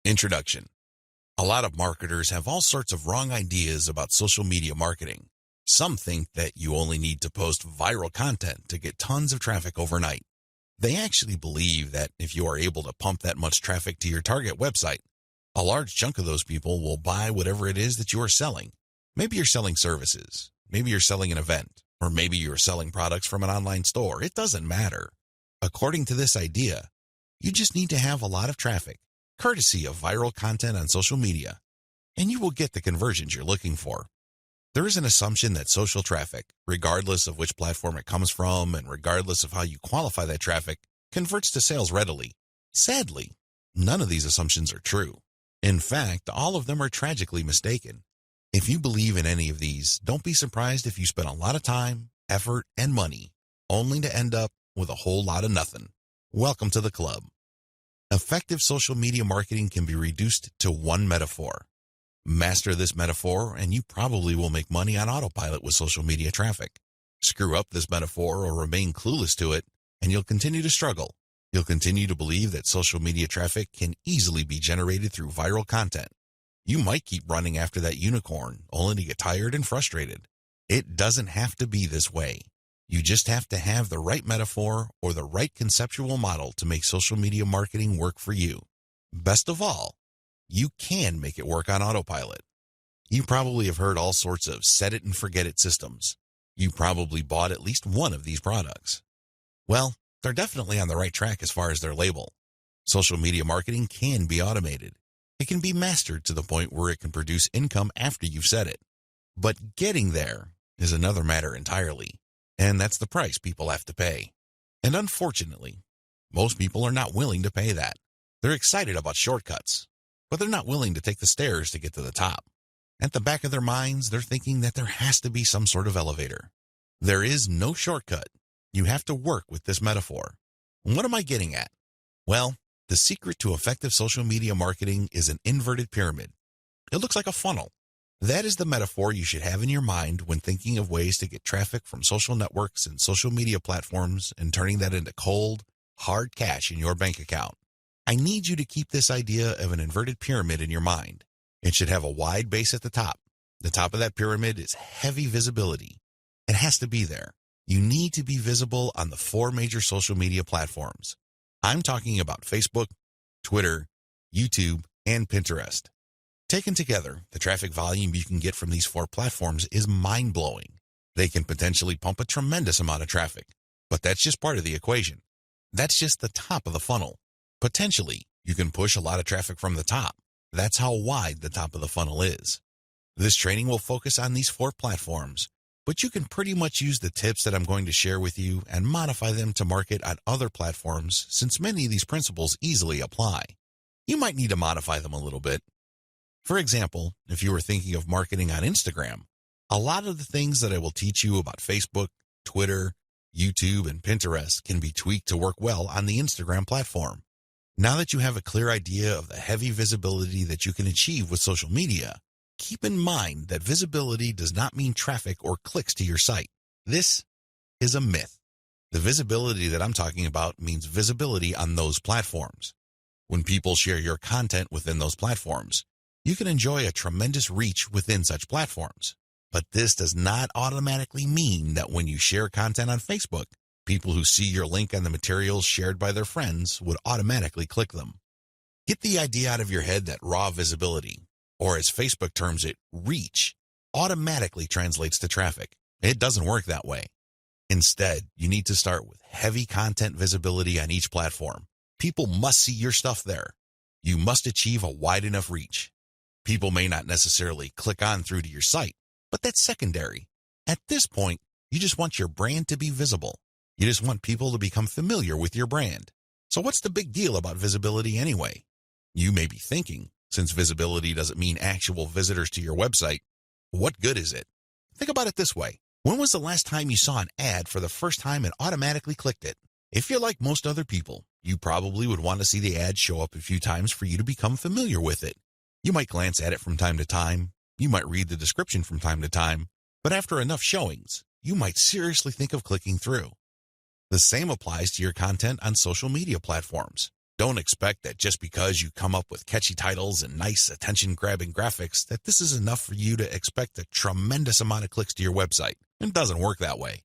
Introduction. A lot of marketers have all sorts of wrong ideas about social media marketing. Some think that you only need to post viral content to get tons of traffic overnight. They actually believe that if you are able to pump that much traffic to your target website, a large chunk of those people will buy whatever it is that you are selling. Maybe you're selling services, maybe you're selling an event, or maybe you're selling products from an online store. It doesn't matter. According to this idea, you just need to have a lot of traffic, courtesy of viral content on social media, and you will get the conversions you're looking for. There is an assumption that social traffic, regardless of which platform it comes from and regardless of how you qualify that traffic, converts to sales readily. Sadly, none of these assumptions are true. In fact, all of them are tragically mistaken. If you believe in any of these, don't be surprised if you spend a lot of time, effort, and money, only to end up with a whole lot of nothing. Welcome to the club. Effective social media marketing can be reduced to one metaphor. Master this metaphor, and you probably will make money on autopilot with social media traffic. Screw up this metaphor or remain clueless to it, and you'll continue to struggle. You'll continue to believe that social media traffic can easily be generated through viral content. You might keep running after that unicorn, only to get tired and frustrated. It doesn't have to be this way. You just have to have the right metaphor or the right conceptual model to make social media marketing work for you. Best of all, you can make it work on autopilot. You probably have heard all sorts of set it and forget it systems. You probably bought at least one of these products. Well, they're definitely on the right track as far as their label. Social media marketing can be automated. It can be mastered to the point where it can produce income after you've set it. But getting there is another matter entirely, and that's the price people have to pay. And unfortunately, most people are not willing to pay that. They're excited about shortcuts, but they're not willing to take the stairs to get to the top. At the back of their minds, they're thinking that there has to be some sort of elevator. There is no shortcut. You have to work with this metaphor. What am I getting at? Well, the secret to effective social media marketing is an inverted pyramid. It looks like a funnel. That is the metaphor you should have in your mind when thinking of ways to get traffic from social networks and social media platforms and turning that into cold, hard cash in your bank account. I need you to keep this idea of an inverted pyramid in your mind. It should have a wide base at the top. The top of that pyramid is heavy visibility. It has to be there. You need to be visible on the 4 major social media platforms. I'm talking about Facebook, Twitter, YouTube, and Pinterest. Taken together, the traffic volume you can get from these 4 platforms is mind-blowing. They can potentially pump a tremendous amount of traffic, but that's just part of the equation. That's just the top of the funnel. Potentially, you can push a lot of traffic from the top. That's how wide the top of the funnel is. This training will focus on these 4 platforms, but you can pretty much use the tips that I'm going to share with you and modify them to market on other platforms, since many of these principles easily apply. You might need to modify them a little bit. For example, if you were thinking of marketing on Instagram, a lot of the things that I will teach you about Facebook, Twitter, YouTube, and Pinterest can be tweaked to work well on the Instagram platform. Now that you have a clear idea of the heavy visibility that you can achieve with social media, keep in mind that visibility does not mean traffic or clicks to your site. This is a myth. The visibility that I'm talking about means visibility on those platforms. When people share your content within those platforms, you can enjoy a tremendous reach within such platforms. But this does not automatically mean that when you share content on Facebook, people who see your link on the materials shared by their friends would automatically click them. Get the idea out of your head that raw visibility, or as Facebook terms it, reach, automatically translates to traffic. It doesn't work that way. Instead, you need to start with heavy content visibility on each platform. People must see your stuff there. You must achieve a wide enough reach. People may not necessarily click on through to your site, but that's secondary. At this point, you just want your brand to be visible. You just want people to become familiar with your brand. So what's the big deal about visibility anyway? You may be thinking, since visibility doesn't mean actual visitors to your website, what good is it? Think about it this way. When was the last time you saw an ad for the first time and automatically clicked it? If you're like most other people, you probably would want to see the ad show up a few times for you to become familiar with it. You might glance at it from time to time. You might read the description from time to time. But after enough showings, you might seriously think of clicking through. The same applies to your content on social media platforms. Don't expect that just because you come up with catchy titles and nice attention-grabbing graphics that this is enough for you to expect a tremendous amount of clicks to your website. It doesn't work that way.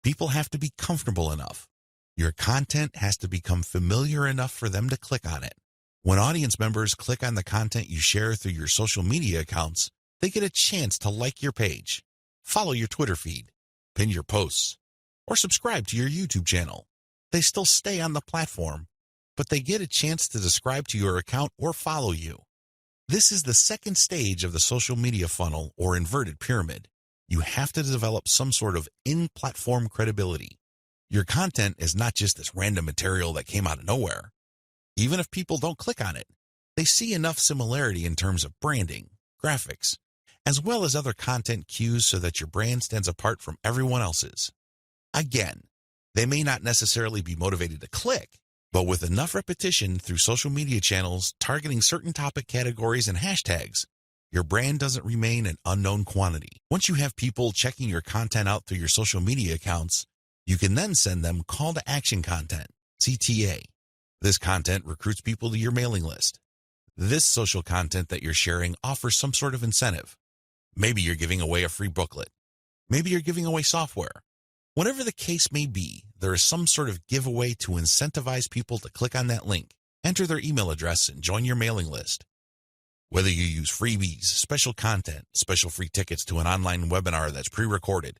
People have to be comfortable enough. Your content has to become familiar enough for them to click on it. When audience members click on the content you share through your social media accounts, they get a chance to like your page, follow your Twitter feed, pin your posts, or subscribe to your YouTube channel. They still stay on the platform, but they get a chance to subscribe to your account or follow you. This is the second stage of the social media funnel or inverted pyramid. You have to develop some sort of in-platform credibility. Your content is not just this random material that came out of nowhere. Even if people don't click on it, they see enough similarity in terms of branding, graphics, as well as other content cues so that your brand stands apart from everyone else's. Again, they may not necessarily be motivated to click, but with enough repetition through social media channels targeting certain topic categories and hashtags, your brand doesn't remain an unknown quantity. Once you have people checking your content out through your social media accounts, you can then send them call to action content, CTA. This content recruits people to your mailing list. This social content that you're sharing offers some sort of incentive. Maybe you're giving away a free booklet. Maybe you're giving away software. Whatever the case may be, there is some sort of giveaway to incentivize people to click on that link, enter their email address, and join your mailing list. Whether you use freebies, special content, special free tickets to an online webinar that's pre-recorded,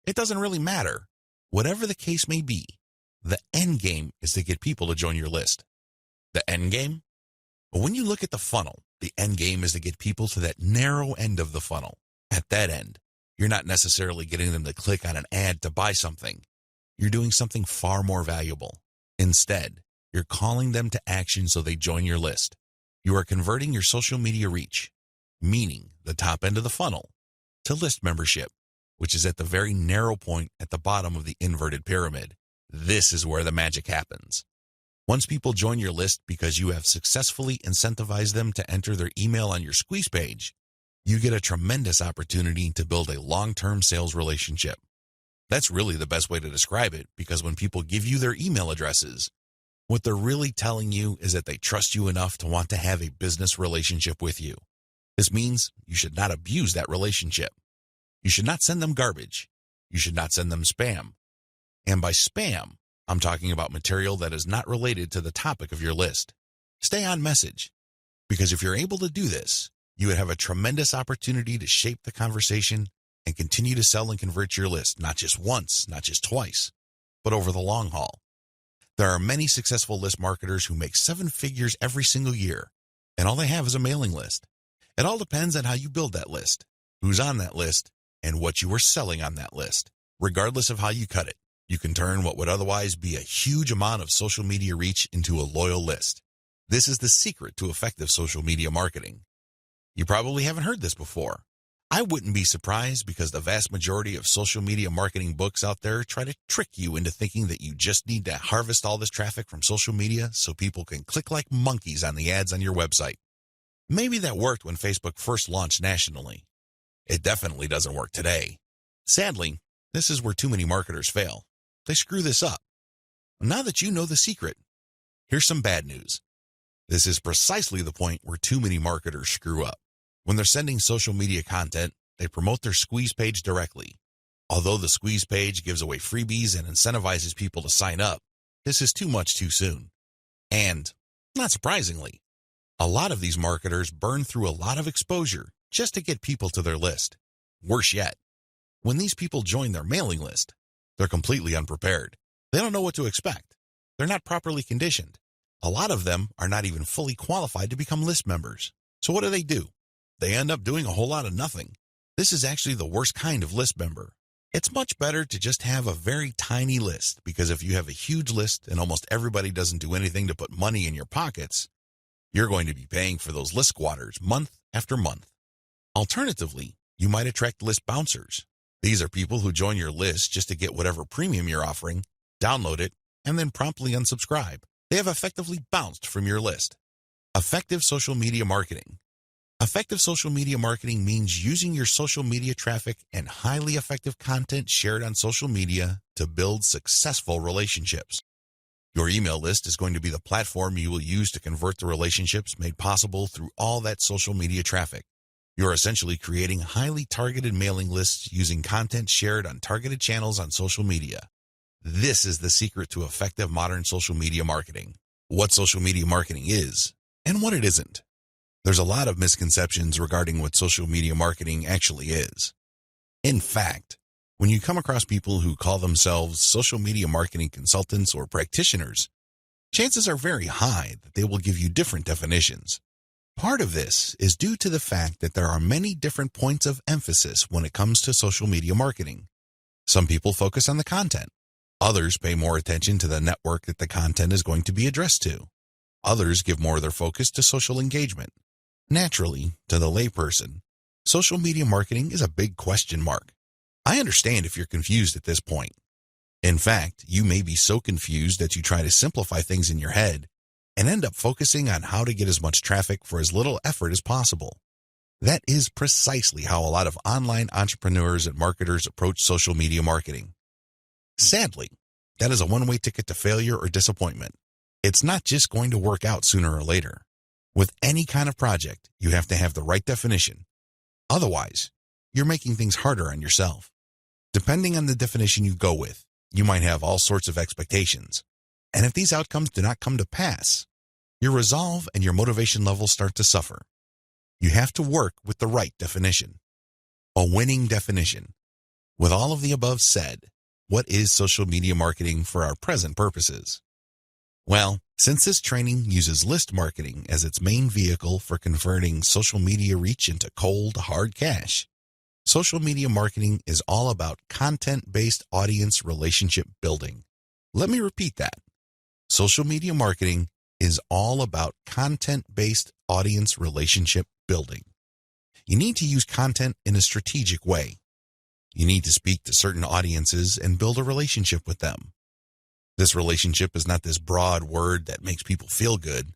it doesn't really matter. Whatever the case may be, the end game is to get people to join your list. The end game? But when you look at the funnel, the end game is to get people to that narrow end of the funnel. At that end, you're not necessarily getting them to click on an ad to buy something. You're doing something far more valuable. Instead, you're calling them to action so they join your list. You are converting your social media reach, meaning the top end of the funnel, to list membership, which is at the very narrow point at the bottom of the inverted pyramid. This is where the magic happens. Once people join your list because you have successfully incentivized them to enter their email on your squeeze page, you get a tremendous opportunity to build a long-term sales relationship. That's really the best way to describe it, because when people give you their email addresses, what they're really telling you is that they trust you enough to want to have a business relationship with you. This means you should not abuse that relationship. You should not send them garbage. You should not send them spam. And by spam, I'm talking about material that is not related to the topic of your list. Stay on message, because if you're able to do this, you would have a tremendous opportunity to shape the conversation and continue to sell and convert your list, not just once, not just twice, but over the long haul. There are many successful list marketers who make 7 figures every single year, and all they have is a mailing list. It all depends on how you build that list, who's on that list, and what you are selling on that list. Regardless of how you cut it, you can turn what would otherwise be a huge amount of social media reach into a loyal list. This is the secret to effective social media marketing. You probably haven't heard this before. I wouldn't be surprised, because the vast majority of social media marketing books out there try to trick you into thinking that you just need to harvest all this traffic from social media so people can click like monkeys on the ads on your website. Maybe that worked when Facebook first launched nationally. It definitely doesn't work today. Sadly, this is where too many marketers fail. They screw this up. Now that you know the secret, here's some bad news. This is precisely the point where too many marketers screw up. When they're sending social media content, they promote their squeeze page directly. Although the squeeze page gives away freebies and incentivizes people to sign up, this is too much too soon. And, not surprisingly, a lot of these marketers burn through a lot of exposure just to get people to their list. Worse yet, when these people join their mailing list, they're completely unprepared. They don't know what to expect. They're not properly conditioned. A lot of them are not even fully qualified to become list members. So what do? They end up doing a whole lot of nothing. This is actually the worst kind of list member. It's much better to just have a very tiny list, because if you have a huge list and almost everybody doesn't do anything to put money in your pockets, you're going to be paying for those list squatters month after month. Alternatively, you might attract list bouncers. These are people who join your list just to get whatever premium you're offering, download it, and then promptly unsubscribe. They have effectively bounced from your list. Effective social media marketing. Effective social media marketing means using your social media traffic and highly effective content shared on social media to build successful relationships. Your email list is going to be the platform you will use to convert the relationships made possible through all that social media traffic. You're essentially creating highly targeted mailing lists using content shared on targeted channels on social media. This is the secret to effective modern social media marketing. What social media marketing is and what it isn't. There's a lot of misconceptions regarding what social media marketing actually is. In fact, when you come across people who call themselves social media marketing consultants or practitioners, chances are very high that they will give you different definitions. Part of this is due to the fact that there are many different points of emphasis when it comes to social media marketing. Some people focus on the content. Others pay more attention to the network that the content is going to be addressed to. Others give more of their focus to social engagement. Naturally, to the layperson, social media marketing is a big question mark. I understand if you're confused at this point. In fact, you may be so confused that you try to simplify things in your head and end up focusing on how to get as much traffic for as little effort as possible. That is precisely how a lot of online entrepreneurs and marketers approach social media marketing. Sadly, that is a one-way ticket to failure or disappointment. It's not just going to work out sooner or later. With any kind of project, you have to have the right definition. Otherwise, you're making things harder on yourself. Depending on the definition you go with, you might have all sorts of expectations. And if these outcomes do not come to pass, your resolve and your motivation levels start to suffer. You have to work with the right definition. A winning definition. With all of the above said, what is social media marketing for our present purposes? Well, since this training uses list marketing as its main vehicle for converting social media reach into cold, hard cash, social media marketing is all about content-based audience relationship building. Let me repeat that. Social media marketing is all about content-based audience relationship building. You need to use content in a strategic way. You need to speak to certain audiences and build a relationship with them. This relationship is not this broad word that makes people feel good,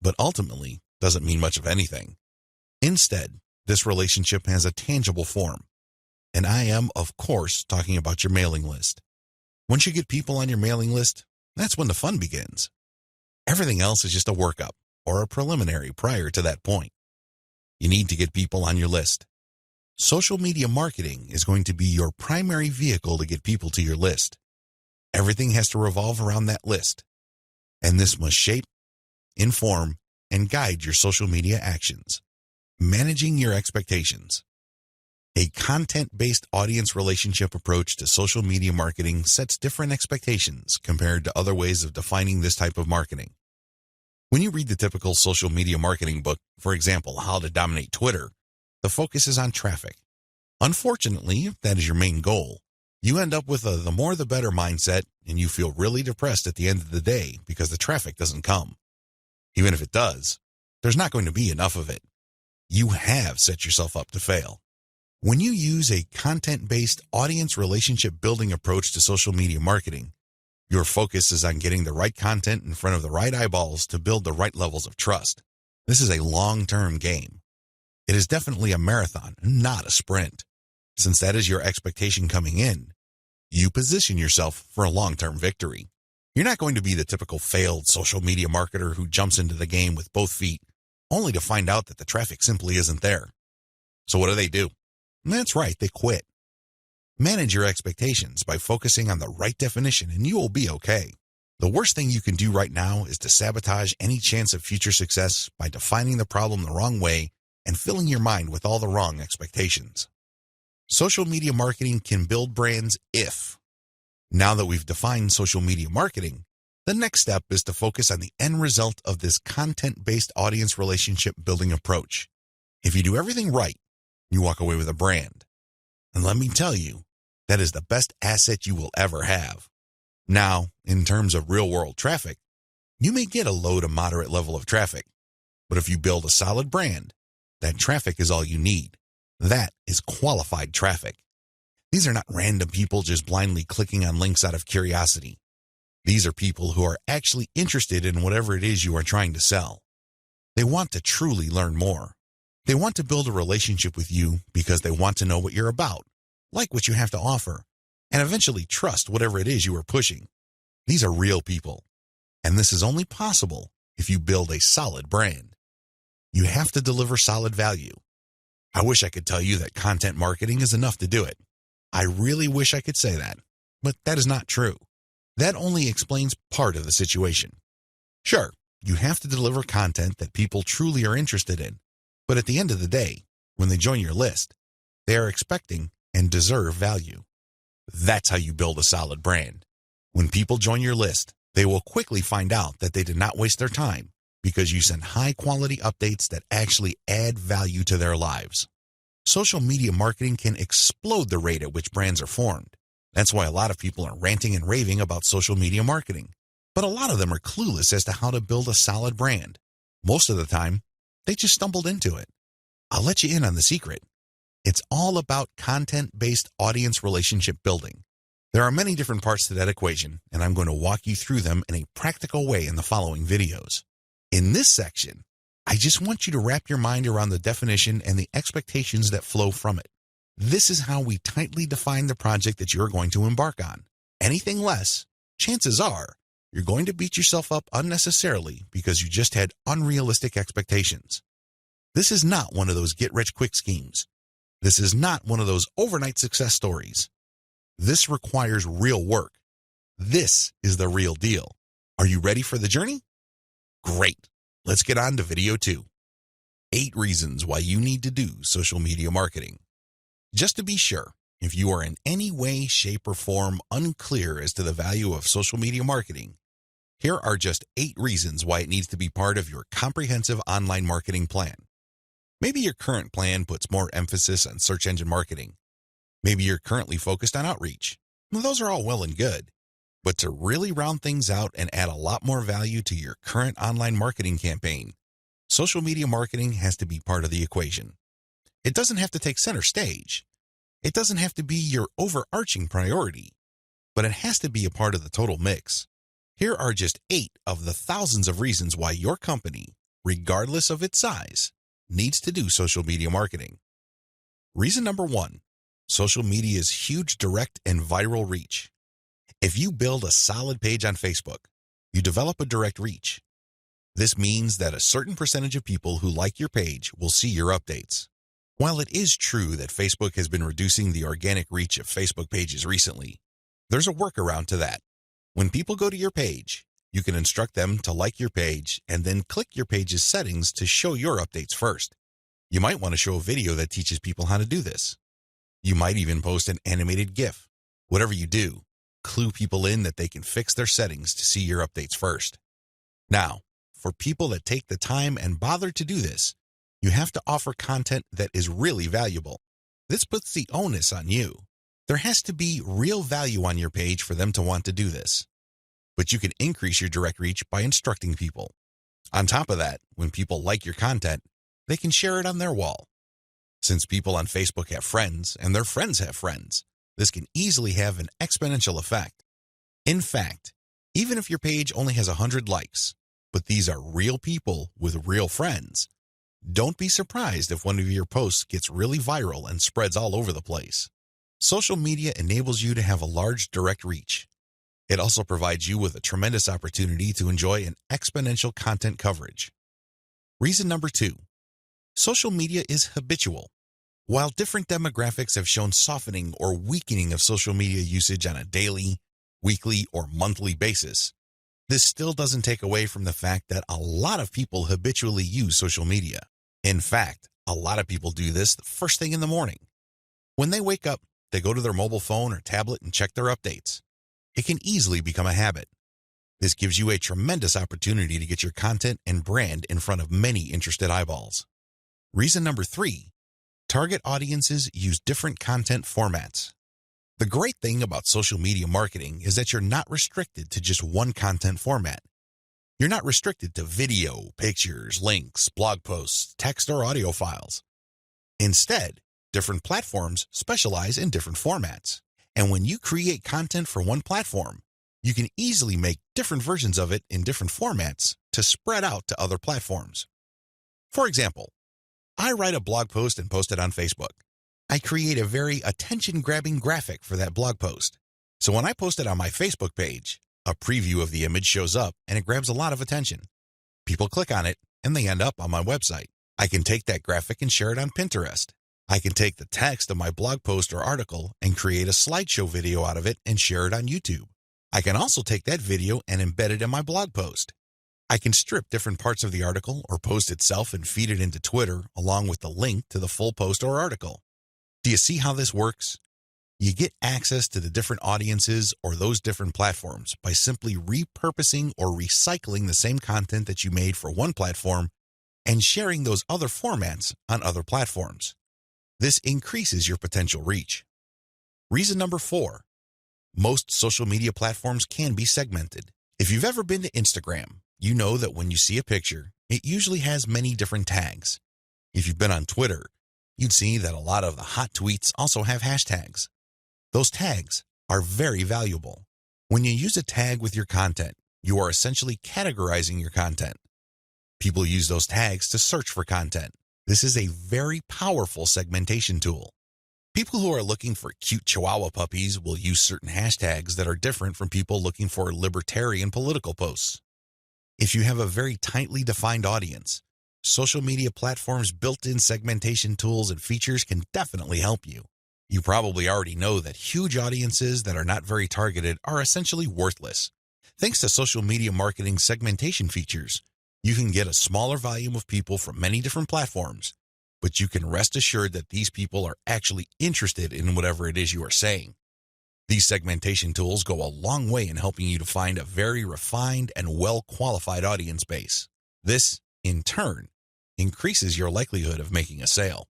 but ultimately doesn't mean much of anything. Instead, this relationship has a tangible form. And I am, of course, talking about your mailing list. Once you get people on your mailing list, that's when the fun begins. Everything else is just a workup or a preliminary prior to that point. You need to get people on your list. Social media marketing is going to be your primary vehicle to get people to your list. Everything has to revolve around that list. And this must shape, inform, and guide your social media actions. Managing your expectations. A content-based audience relationship approach to social media marketing sets different expectations compared to other ways of defining this type of marketing. When you read the typical social media marketing book, for example, How to Dominate Twitter, the focus is on traffic. Unfortunately, if that is your main goal, you end up with a the more the better mindset and you feel really depressed at the end of the day because the traffic doesn't come. Even if it does, there's not going to be enough of it. You have set yourself up to fail. When you use a content-based audience relationship building approach to social media marketing, your focus is on getting the right content in front of the right eyeballs to build the right levels of trust. This is a long-term game. It is definitely a marathon, not a sprint. Since that is your expectation coming in, you position yourself for a long-term victory. You're not going to be the typical failed social media marketer who jumps into the game with both feet, only to find out that the traffic simply isn't there. So what do? That's right, they quit. Manage your expectations by focusing on the right definition and you will be okay. The worst thing you can do right now is to sabotage any chance of future success by defining the problem the wrong way and filling your mind with all the wrong expectations. Social media marketing can build brands if. Now that we've defined social media marketing, the next step is to focus on the end result of this content-based audience relationship building approach. If you do everything right, you walk away with a brand. And let me tell you, that is the best asset you will ever have. Now, in terms of real-world traffic, you may get a low to moderate level of traffic. But if you build a solid brand, that traffic is all you need. That is qualified traffic. These are not random people just blindly clicking on links out of curiosity. These are people who are actually interested in whatever it is you are trying to sell. They want to truly learn more. They want to build a relationship with you because they want to know what you're about, like what you have to offer, and eventually trust whatever it is you are pushing. These are real people. And this is only possible if you build a solid brand. You have to deliver solid value. I wish I could tell you that content marketing is enough to do it. I really wish I could say that, but that is not true. That only explains part of the situation. Sure, you have to deliver content that people truly are interested in, but at the end of the day, when they join your list, they are expecting and deserve value. That's how you build a solid brand. When people join your list, they will quickly find out that they did not waste their time because you send high-quality updates that actually add value to their lives. Social media marketing can explode the rate at which brands are formed. That's why a lot of people are ranting and raving about social media marketing. But a lot of them are clueless as to how to build a solid brand. Most of the time, they just stumbled into it. I'll let you in on the secret. It's all about content-based audience relationship building. There are many different parts to that equation, and I'm going to walk you through them in a practical way in the following videos. In this section, I just want you to wrap your mind around the definition and the expectations that flow from it. This is how we tightly define the project that you're going to embark on. Anything less, chances are, you're going to beat yourself up unnecessarily because you just had unrealistic expectations. This is not one of those get-rich-quick schemes. This is not one of those overnight success stories. This requires real work. This is the real deal. Are you ready for the journey? Great. Let's get on to video 2. 8 reasons why you need to do social media marketing. Just to be sure, if you are in any way, shape, or form unclear as to the value of social media marketing, here are just 8 reasons why it needs to be part of your comprehensive online marketing plan. Maybe your current plan puts more emphasis on search engine marketing. Maybe you're currently focused on outreach. Well, those are all well and good. But to really round things out and add a lot more value to your current online marketing campaign, social media marketing has to be part of the equation. It doesn't have to take center stage. It doesn't have to be your overarching priority, but it has to be a part of the total mix. Here are just 8 of the thousands of reasons why your company, regardless of its size, needs to do social media marketing. Reason number 1, social media's huge direct and viral reach. If you build a solid page on Facebook, you develop a direct reach. This means that a certain percentage of people who like your page will see your updates. While it is true that Facebook has been reducing the organic reach of Facebook pages recently, there's a workaround to that. When people go to your page, you can instruct them to like your page and then click your page's settings to show your updates first. You might want to show a video that teaches people how to do this. You might even post an animated GIF. Whatever you do, clue people in that they can fix their settings to see your updates first. Now, for people that take the time and bother to do this, you have to offer content that is really valuable. This puts the onus on you. There has to be real value on your page for them to want to do this. But you can increase your direct reach by instructing people. On top of that, when people like your content, they can share it on their wall. Since people on Facebook have friends and their friends have friends, this can easily have an exponential effect. In fact, even if your page only has 100 likes, but these are real people with real friends, don't be surprised if one of your posts gets really viral and spreads all over the place. Social media enables you to have a large direct reach. It also provides you with a tremendous opportunity to enjoy an exponential content coverage. Reason number 2, social media is habitual. While different demographics have shown softening or weakening of social media usage on a daily, weekly, or monthly basis, this still doesn't take away from the fact that a lot of people habitually use social media. In fact, a lot of people do this the first thing in the morning. When they wake up, they go to their mobile phone or tablet and check their updates. It can easily become a habit. This gives you a tremendous opportunity to get your content and brand in front of many interested eyeballs. Reason number 3, target audiences use different content formats. The great thing about social media marketing is that you're not restricted to just one content format. You're not restricted to video, pictures, links, blog posts, text, or audio files. Instead, different platforms specialize in different formats. And when you create content for one platform, you can easily make different versions of it in different formats to spread out to other platforms. For example, I write a blog post and post it on Facebook. I create a very attention-grabbing graphic for that blog post. So when I post it on my Facebook page, A preview of the image shows up and it grabs a lot of attention. People click on it and they end up on my website. I can take that graphic and share it on Pinterest. I can take the text of my blog post or article and create a slideshow video out of it and share it on YouTube. I can also take that video and embed it in my blog post. I can strip different parts of the article or post itself and feed it into Twitter along with the link to the full post or article. Do you see how this works? You get access to the different audiences or those different platforms by simply repurposing or recycling the same content that you made for one platform and sharing those other formats on other platforms. This increases your potential reach. Reason number 4, most social media platforms can be segmented. If you've ever been to Instagram, you know that when you see a picture, it usually has many different tags. If you've been on Twitter, you'd see that a lot of the hot tweets also have hashtags. Those tags are very valuable. When you use a tag with your content, you are essentially categorizing your content. People use those tags to search for content. This is a very powerful segmentation tool. People who are looking for cute Chihuahua puppies will use certain hashtags that are different from people looking for libertarian political posts. If you have a very tightly defined audience, social media platforms' built-in segmentation tools and features can definitely help you. You probably already know that huge audiences that are not very targeted are essentially worthless. Thanks to social media marketing segmentation features, you can get a smaller volume of people from many different platforms, but you can rest assured that these people are actually interested in whatever it is you are saying. These segmentation tools go a long way in helping you to find a very refined and well-qualified audience base. This, in turn, increases your likelihood of making a sale.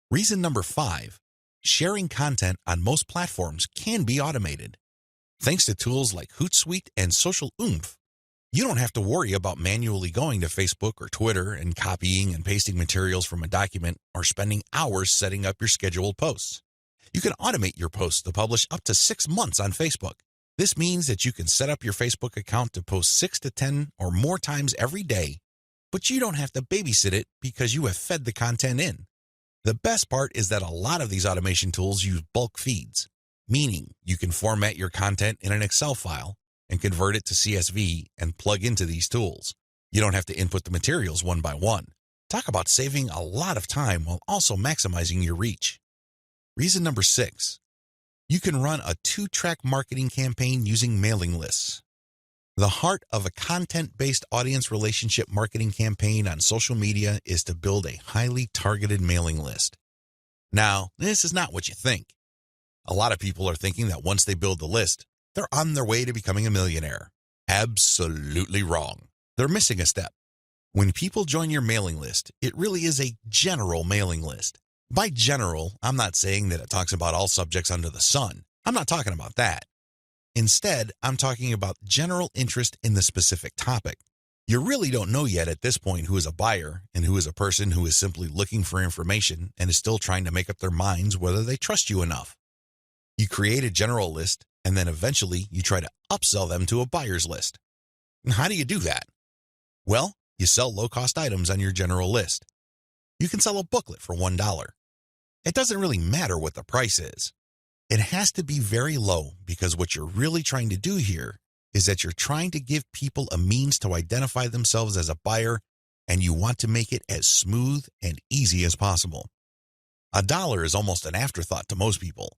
Reason number 5, sharing content on most platforms can be automated. Thanks to tools like Hootsuite and Social Oomph, you don't have to worry about manually going to Facebook or Twitter and copying and pasting materials from a document or spending hours setting up your scheduled posts. You can automate your posts to publish up to 6 months on Facebook. This means that you can set up your Facebook account to post 6 to 10 or more times every day, but you don't have to babysit it because you have fed the content in. The best part is that a lot of these automation tools use bulk feeds, meaning you can format your content in an Excel file and convert it to CSV and plug into these tools. You don't have to input the materials one by one. Talk about saving a lot of time while also maximizing your reach. Reason number 6, you can run a 2-track marketing campaign using mailing lists. The heart of a content-based audience relationship marketing campaign on social media is to build a highly targeted mailing list. Now, this is not what you think. A lot of people are thinking that once they build the list, they're on their way to becoming a millionaire. Absolutely wrong. They're missing a step. When people join your mailing list, it really is a general mailing list. By general, I'm not saying that it talks about all subjects under the sun. I'm not talking about that. Instead, I'm talking about general interest in the specific topic. You really don't know yet at this point who is a buyer and who is a person who is simply looking for information and is still trying to make up their minds whether they trust you enough. You create a general list, and then eventually you try to upsell them to a buyer's list. And how do you do that? Well, you sell low-cost items on your general list. You can sell a booklet for $1. It doesn't really matter what the price is. It has to be very low because what you're really trying to do here is that you're trying to give people a means to identify themselves as a buyer, and you want to make it as smooth and easy as possible. $1 is almost an afterthought to most people.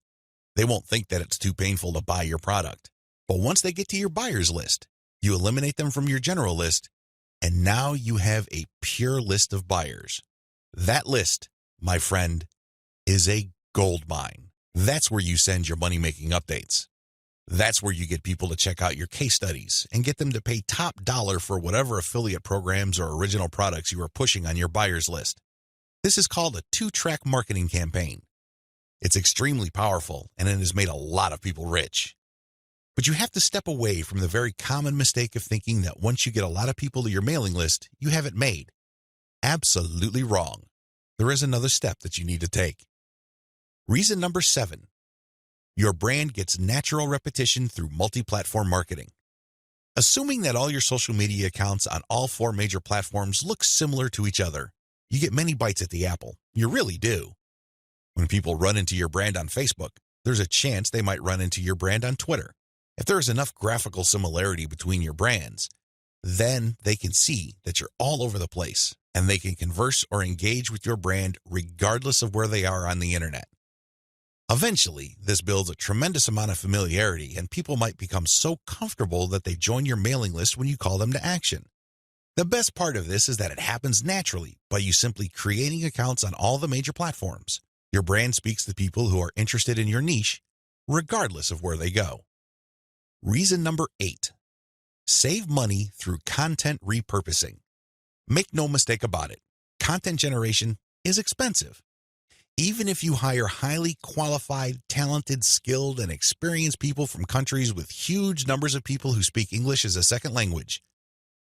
They won't think that it's too painful to buy your product. But once they get to your buyer's list, you eliminate them from your general list, and now you have a pure list of buyers. That list, my friend, is a gold mine. That's where you send your money-making updates. That's where you get people to check out your case studies and get them to pay top dollar for whatever affiliate programs or original products you are pushing on your buyer's list. This is called a 2-track marketing campaign. It's extremely powerful, and it has made a lot of people rich. But you have to step away from the very common mistake of thinking that once you get a lot of people to your mailing list, you have it made. Absolutely wrong. There is another step that you need to take. Reason number 7, your brand gets natural repetition through multi-platform marketing. Assuming that all your social media accounts on all 4 major platforms look similar to each other, you get many bites at the apple. You really do. When people run into your brand on Facebook, there's a chance they might run into your brand on Twitter. If there is enough graphical similarity between your brands, then they can see that you're all over the place and they can converse or engage with your brand regardless of where they are on the internet. Eventually, this builds a tremendous amount of familiarity and people might become so comfortable that they join your mailing list when you call them to action. The best part of this is that it happens naturally by you simply creating accounts on all the major platforms. Your brand speaks to people who are interested in your niche, regardless of where they go. Reason number 8. Save money through content repurposing. Make no mistake about it, content generation is expensive. Even if you hire highly qualified, talented, skilled, and experienced people from countries with huge numbers of people who speak English as a second language,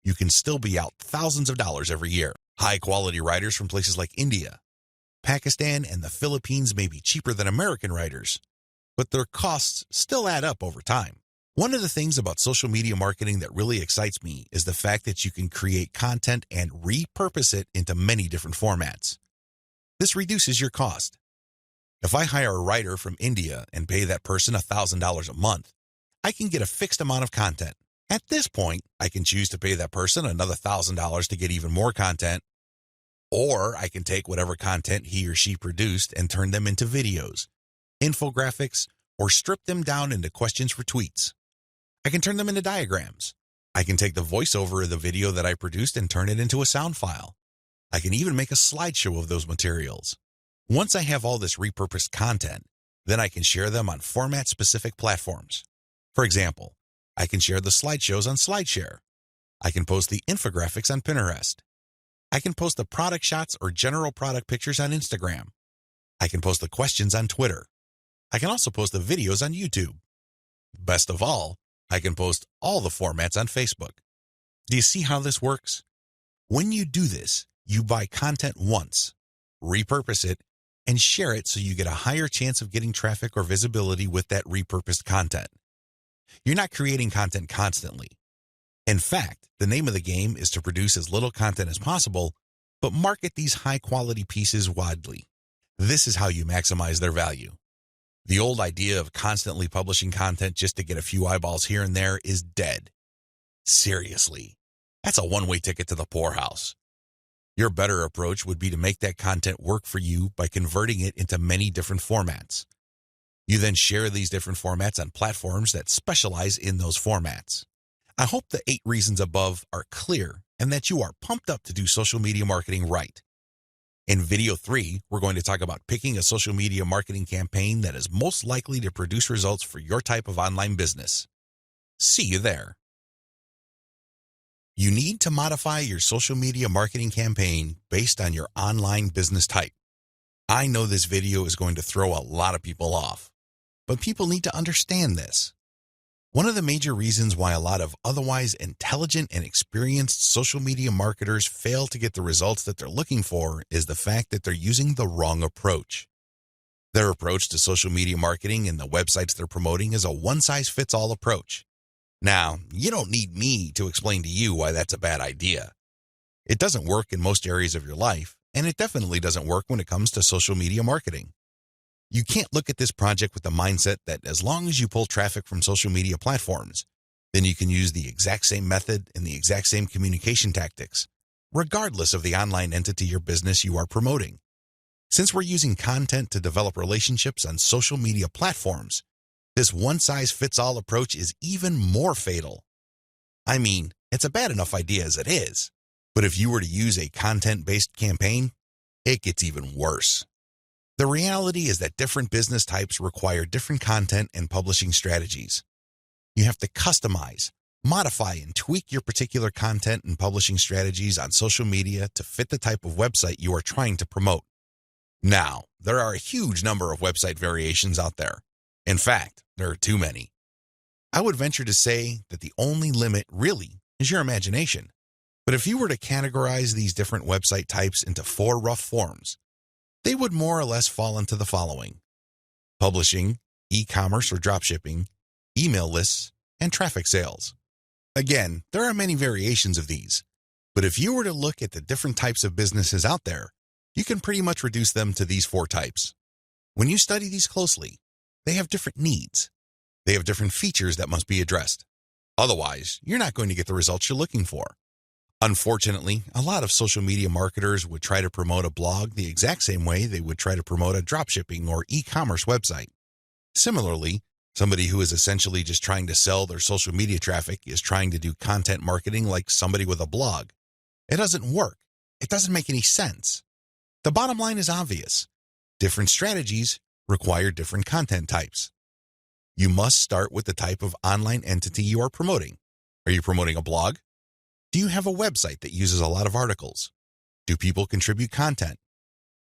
you can still be out thousands of dollars every year. High-quality writers from places like India, Pakistan, and the Philippines may be cheaper than American writers, but their costs still add up over time. One of the things about social media marketing that really excites me is the fact that you can create content and repurpose it into many different formats. This reduces your cost. If I hire a writer from India and pay that person $1,000 a month, I can get a fixed amount of content. At this point, I can choose to pay that person another $1,000 to get even more content, or I can take whatever content he or she produced and turn them into videos, infographics, or strip them down into questions for tweets. I can turn them into diagrams. I can take the voiceover of the video that I produced and turn it into a sound file. I can even make a slideshow of those materials. Once I have all this repurposed content, then I can share them on format-specific platforms. For example, I can share the slideshows on SlideShare. I can post the infographics on Pinterest. I can post the product shots or general product pictures on Instagram. I can post the questions on Twitter. I can also post the videos on YouTube. Best of all, I can post all the formats on Facebook. Do you see how this works? When you do this, you buy content once, repurpose it, and share it so you get a higher chance of getting traffic or visibility with that repurposed content. You're not creating content constantly. In fact, the name of the game is to produce as little content as possible, but market these high-quality pieces widely. This is how you maximize their value. The old idea of constantly publishing content just to get a few eyeballs here and there is dead. Seriously, that's a one-way ticket to the poorhouse. Your better approach would be to make that content work for you by converting it into many different formats. You then share these different formats on platforms that specialize in those formats. I hope the 8 reasons above are clear and that you are pumped up to do social media marketing right. In video 3, we're going to talk about picking a social media marketing campaign that is most likely to produce results for your type of online business. See you there. You need to modify your social media marketing campaign based on your online business type. I know this video is going to throw a lot of people off, but people need to understand this. One of the major reasons why a lot of otherwise intelligent and experienced social media marketers fail to get the results that they're looking for is the fact that they're using the wrong approach. Their approach to social media marketing and the websites they're promoting is a one-size-fits-all approach. Now, you don't need me to explain to you why that's a bad idea. It doesn't work in most areas of your life, and it definitely doesn't work when it comes to social media marketing. You can't look at this project with the mindset that as long as you pull traffic from social media platforms, then you can use the exact same method and the exact same communication tactics, regardless of the online entity or business you are promoting. Since we're using content to develop relationships on social media platforms, this one-size-fits-all approach is even more fatal. I mean, it's a bad enough idea as it is, but if you were to use a content-based campaign, it gets even worse. The reality is that different business types require different content and publishing strategies. You have to customize, modify, and tweak your particular content and publishing strategies on social media to fit the type of website you are trying to promote. Now, there are a huge number of website variations out there. In fact, there are too many. I would venture to say that the only limit really is your imagination. But if you were to categorize these different website types into 4 rough forms, they would more or less fall into the following: publishing, e-commerce or dropshipping, email lists, and traffic sales. Again, there are many variations of these, but if you were to look at the different types of businesses out there, you can pretty much reduce them to these 4 types. When you study these closely, they have different needs. They have different features that must be addressed. Otherwise, you're not going to get the results you're looking for. Unfortunately, a lot of social media marketers would try to promote a blog the exact same way they would try to promote a dropshipping or e-commerce website. Similarly, somebody who is essentially just trying to sell their social media traffic is trying to do content marketing like somebody with a blog. It doesn't work. It doesn't make any sense. The bottom line is obvious. Different strategies require different content types. You must start with the type of online entity you are promoting. Are you promoting a blog? Do you have a website that uses a lot of articles? Do people contribute content?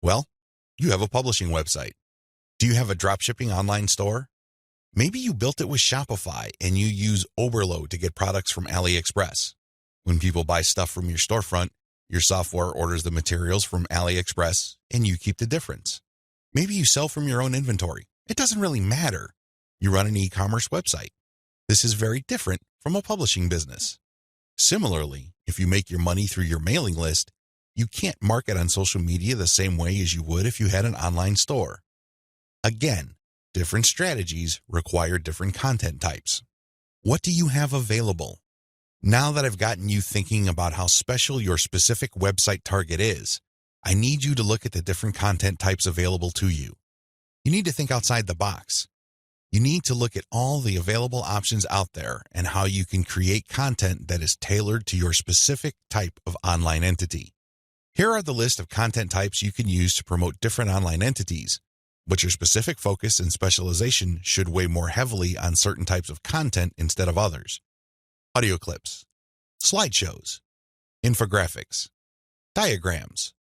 Well, you have a publishing website. Do you have a dropshipping online store? Maybe you built it with Shopify and you use Oberlo to get products from AliExpress. When people buy stuff from your storefront, your software orders the materials from AliExpress and you keep the difference. Maybe you sell from your own inventory. It doesn't really matter. You run an e-commerce website. This is very different from a publishing business. Similarly, if you make your money through your mailing list, you can't market on social media the same way as you would if you had an online store. Again, different strategies require different content types. What do you have available? Now that I've gotten you thinking about how special your specific website target is, I need you to look at the different content types available to you. You need to think outside the box. You need to look at all the available options out there and how you can create content that is tailored to your specific type of online entity. Here are the list of content types you can use to promote different online entities, but your specific focus and specialization should weigh more heavily on certain types of content instead of others. Audio clips, slideshows, infographics, diagrams,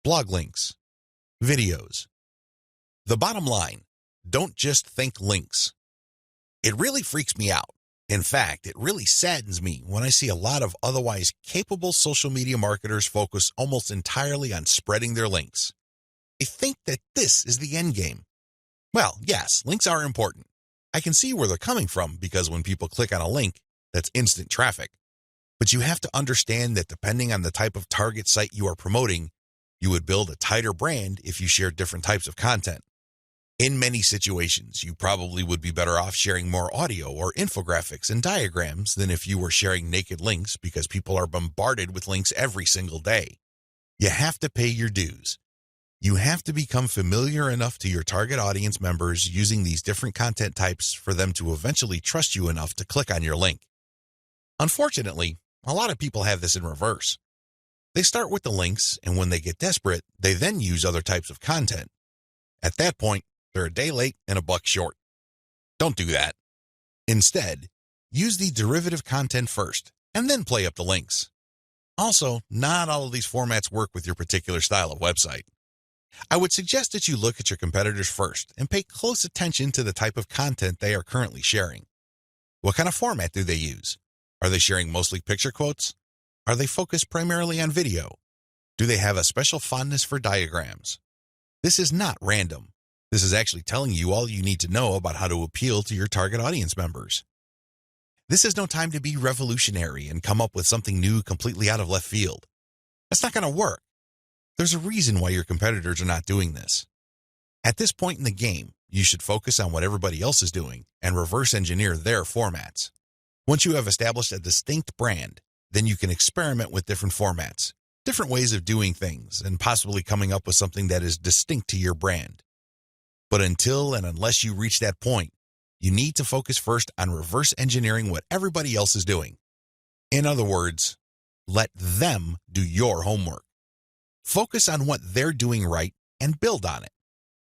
blog links, videos. The bottom line, don't just think links. It really freaks me out. In fact, it really saddens me when I see a lot of otherwise capable social media marketers focus almost entirely on spreading their links. They think that this is the end game. Well, yes, links are important. I can see where they're coming from because when people click on a link, that's instant traffic. But you have to understand that depending on the type of target site you are promoting, you would build a tighter brand if you share different types of content. In many situations, you probably would be better off sharing more audio or infographics and diagrams than if you were sharing naked links because people are bombarded with links every single day. You have to pay your dues. You have to become familiar enough to your target audience members using these different content types for them to eventually trust you enough to click on your link. Unfortunately, a lot of people have this in reverse. They start with the links, and when they get desperate, they then use other types of content. At that point, they're a day late and a buck short. Don't do that. Instead, use the derivative content first, and then play up the links. Also, not all of these formats work with your particular style of website. I would suggest that you look at your competitors first and pay close attention to the type of content they are currently sharing. What kind of format do they use? Are they sharing mostly picture quotes? Are they focused primarily on video? Do they have a special fondness for diagrams? This is not random. This is actually telling you all you need to know about how to appeal to your target audience members. This is no time to be revolutionary and come up with something new completely out of left field. That's not going to work. There's a reason why your competitors are not doing this. At this point in the game, you should focus on what everybody else is doing and reverse engineer their formats. Once you have established a distinct brand, then you can experiment with different formats, different ways of doing things, and possibly coming up with something that is distinct to your brand. But until and unless you reach that point, you need to focus first on reverse engineering what everybody else is doing. In other words, let them do your homework. Focus on what they're doing right and build on it.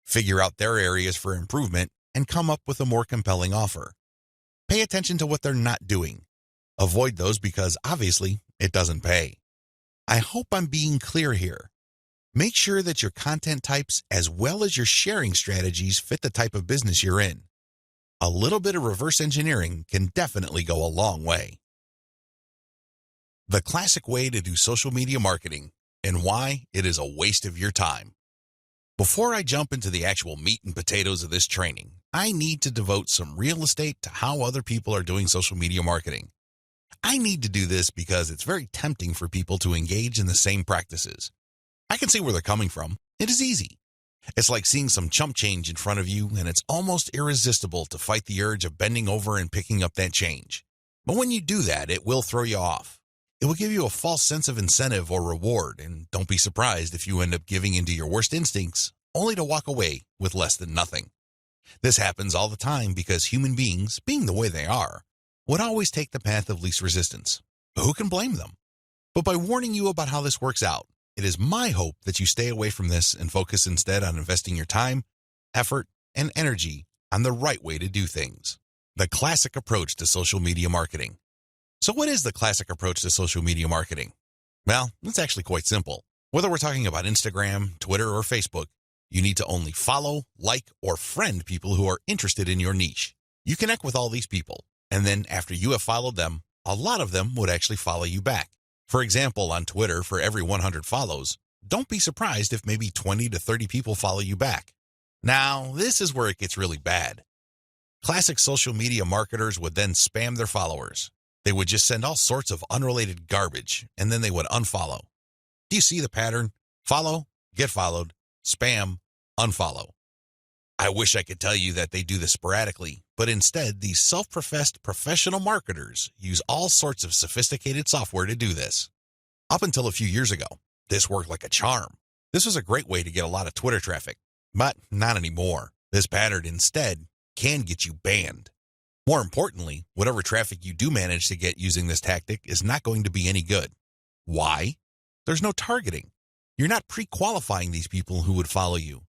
Figure out their areas for improvement and come up with a more compelling offer. Pay attention to what they're not doing. Avoid those because obviously it doesn't pay. I hope I'm being clear here. Make sure that your content types as well as your sharing strategies fit the type of business you're in. A little bit of reverse engineering can definitely go a long way. The classic way to do social media marketing and why it is a waste of your time. Before I jump into the actual meat and potatoes of this training, I need to devote some real estate to how other people are doing social media marketing. I need to do this because it's very tempting for people to engage in the same practices. I can see where they're coming from. It is easy. It's like seeing some chump change in front of you, and it's almost irresistible to fight the urge of bending over and picking up that change. But when you do that, it will throw you off. It will give you a false sense of incentive or reward, and don't be surprised if you end up giving into your worst instincts, only to walk away with less than nothing. This happens all the time because human beings, being the way they are, would always take the path of least resistance. But who can blame them? But by warning you about how this works out, it is my hope that you stay away from this and focus instead on investing your time, effort, and energy on the right way to do things. The classic approach to social media marketing. So what is the classic approach to social media marketing? Well, it's actually quite simple. Whether we're talking about Instagram, Twitter, or Facebook, you need to only follow, like, or friend people who are interested in your niche. You connect with all these people, and then after you have followed them, a lot of them would actually follow you back. For example, on Twitter, for every 100 follows, don't be surprised if maybe 20 to 30 people follow you back. Now, this is where it gets really bad. Classic social media marketers would then spam their followers. They would just send all sorts of unrelated garbage, and then they would unfollow. Do you see the pattern? Follow, get followed, spam, unfollow. I wish I could tell you that they do this sporadically, but instead, these self-professed professional marketers use all sorts of sophisticated software to do this. Up until a few years ago, this worked like a charm. This was a great way to get a lot of Twitter traffic, but not anymore. This pattern instead can get you banned. More importantly, whatever traffic you do manage to get using this tactic is not going to be any good. Why? There's no targeting. You're not pre-qualifying these people who would follow you.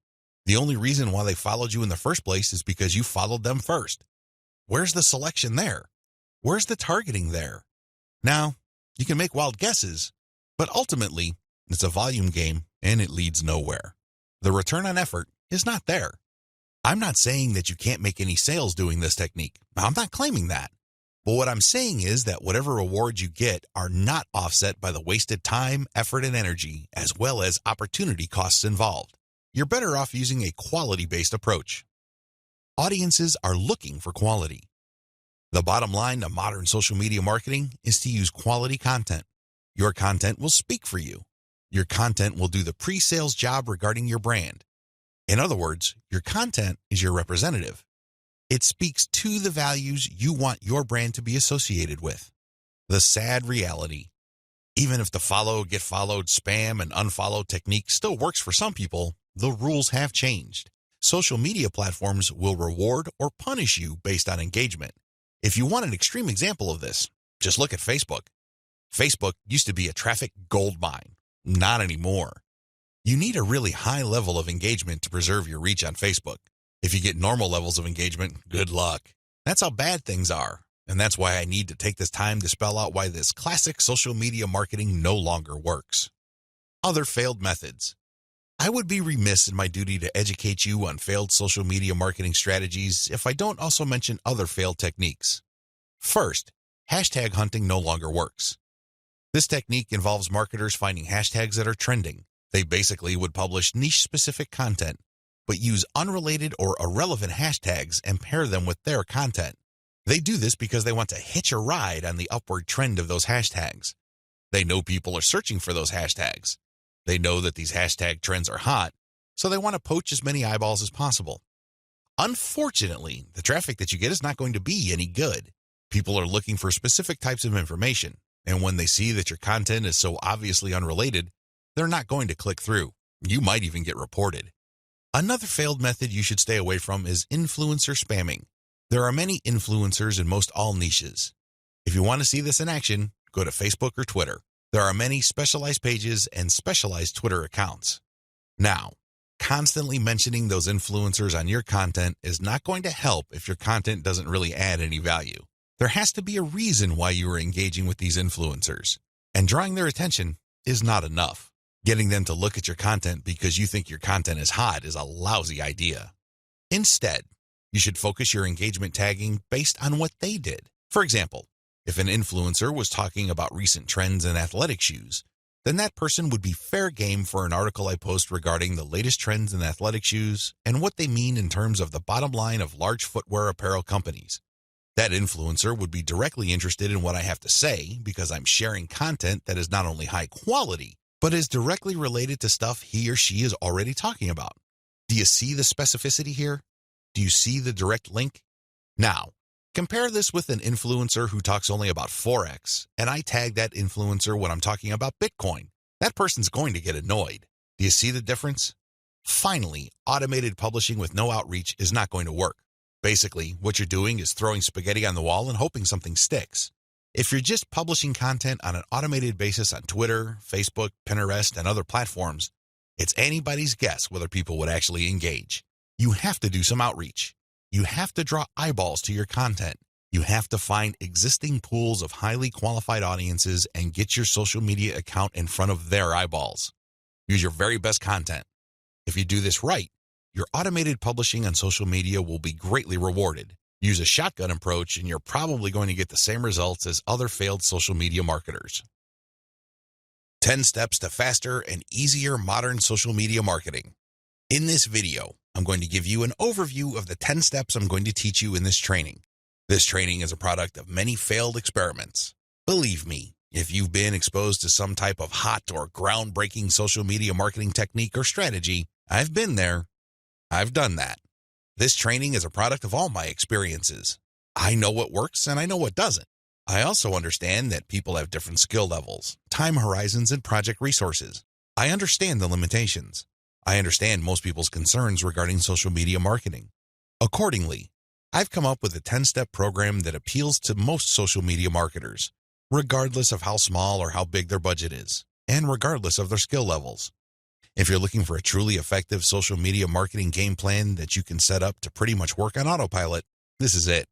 The only reason why they followed you in the first place is because you followed them first. Where's the selection there? Where's the targeting there? Now, you can make wild guesses, but ultimately, it's a volume game and it leads nowhere. The return on effort is not there. I'm not saying that you can't make any sales doing this technique. I'm not claiming that. But what I'm saying is that whatever rewards you get are not offset by the wasted time, effort, and energy, as well as opportunity costs involved. You're better off using a quality-based approach. Audiences are looking for quality. The bottom line to modern social media marketing is to use quality content. Your content will speak for you. Your content will do the pre-sales job regarding your brand. In other words, your content is your representative. It speaks to the values you want your brand to be associated with. The sad reality, even if the follow, get followed, spam, and unfollow technique still works for some people, the rules have changed. Social media platforms will reward or punish you based on engagement. If you want an extreme example of this, just look at Facebook. Facebook used to be a traffic goldmine. Not anymore. You need a really high level of engagement to preserve your reach on Facebook. If you get normal levels of engagement, good luck. That's how bad things are, and that's why I need to take this time to spell out why this classic social media marketing no longer works. Other failed methods. I would be remiss in my duty to educate you on failed social media marketing strategies if I don't also mention other failed techniques. First, hashtag hunting no longer works. This technique involves marketers finding hashtags that are trending. They basically would publish niche-specific content, but use unrelated or irrelevant hashtags and pair them with their content. They do this because they want to hitch a ride on the upward trend of those hashtags. They know people are searching for those hashtags. They know that these hashtag trends are hot, so they want to poach as many eyeballs as possible. Unfortunately, the traffic that you get is not going to be any good. People are looking for specific types of information, and when they see that your content is so obviously unrelated, they're not going to click through. You might even get reported. Another failed method you should stay away from is influencer spamming. There are many influencers in most all niches. If you want to see this in action, go to Facebook or Twitter. There are many specialized pages and specialized Twitter accounts. Now, constantly mentioning those influencers on your content is not going to help if your content doesn't really add any value. There has to be a reason why you are engaging with these influencers, and drawing their attention is not enough. Getting them to look at your content because you think your content is hot is a lousy idea. Instead, you should focus your engagement tagging based on what they did. For example, if an influencer was talking about recent trends in athletic shoes, then that person would be fair game for an article I post regarding the latest trends in athletic shoes and what they mean in terms of the bottom line of large footwear apparel companies. That influencer would be directly interested in what I have to say because I'm sharing content that is not only high quality, but is directly related to stuff he or she is already talking about. Do you see the specificity here? Do you see the direct link? Now, compare this with an influencer who talks only about Forex, and I tag that influencer when I'm talking about Bitcoin. That person's going to get annoyed. Do you see the difference? Finally, automated publishing with no outreach is not going to work. Basically, what you're doing is throwing spaghetti on the wall and hoping something sticks. If you're just publishing content on an automated basis on Twitter, Facebook, Pinterest, and other platforms, it's anybody's guess whether people would actually engage. You have to do some outreach. You have to draw eyeballs to your content. You have to find existing pools of highly qualified audiences and get your social media account in front of their eyeballs. Use your very best content. If you do this right, your automated publishing on social media will be greatly rewarded. Use a shotgun approach and you're probably going to get the same results as other failed social media marketers. 10 steps to faster and easier modern social media marketing. In this video, I'm going to give you an overview of the 10 steps I'm going to teach you in this training. This training is a product of many failed experiments. Believe me, if you've been exposed to some type of hot or groundbreaking social media marketing technique or strategy, I've been there. I've done that. This training is a product of all my experiences. I know what works and I know what doesn't. I also understand that people have different skill levels, time horizons, and project resources. I understand the limitations. I understand most people's concerns regarding social media marketing. Accordingly, I've come up with a 10-step program that appeals to most social media marketers, regardless of how small or how big their budget is, and regardless of their skill levels. If you're looking for a truly effective social media marketing game plan that you can set up to pretty much work on autopilot, this is it.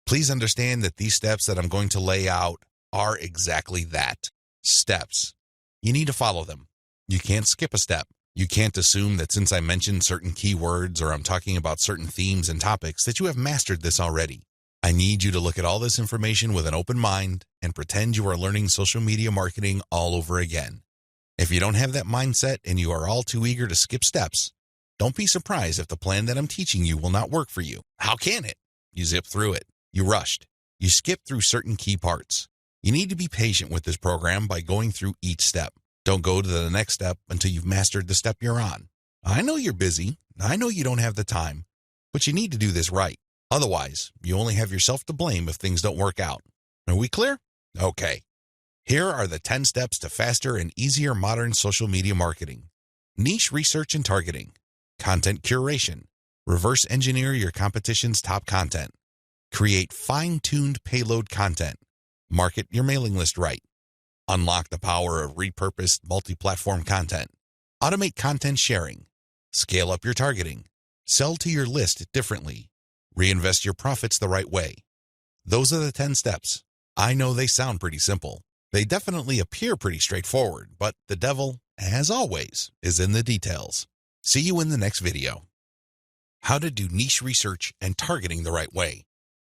Please understand that these steps that I'm going to lay out are exactly that, steps. You need to follow them. You can't skip a step. You can't assume that since I mentioned certain keywords or I'm talking about certain themes and topics that you have mastered this already. I need you to look at all this information with an open mind and pretend you are learning social media marketing all over again. If you don't have that mindset and you are all too eager to skip steps, don't be surprised if the plan that I'm teaching you will not work for you. How can it? You zip through it. You rushed. You skipped through certain key parts. You need to be patient with this program by going through each step. Don't go to the next step until you've mastered the step you're on. I know you're busy. I know you don't have the time, but you need to do this right. Otherwise, you only have yourself to blame if things don't work out. Are we clear? Okay. Here are the 10 steps to faster and easier modern social media marketing. Niche research and targeting. Content curation. Reverse engineer your competition's top content. Create fine-tuned payload content. Market your mailing list right. Unlock the power of repurposed multi-platform content. Automate content sharing. Scale up your targeting. Sell to your list differently. Reinvest your profits the right way. Those are the 10 steps. I know they sound pretty simple. They definitely appear pretty straightforward, but the devil, as always, is in the details. See you in the next video. How to do niche research and targeting the right way.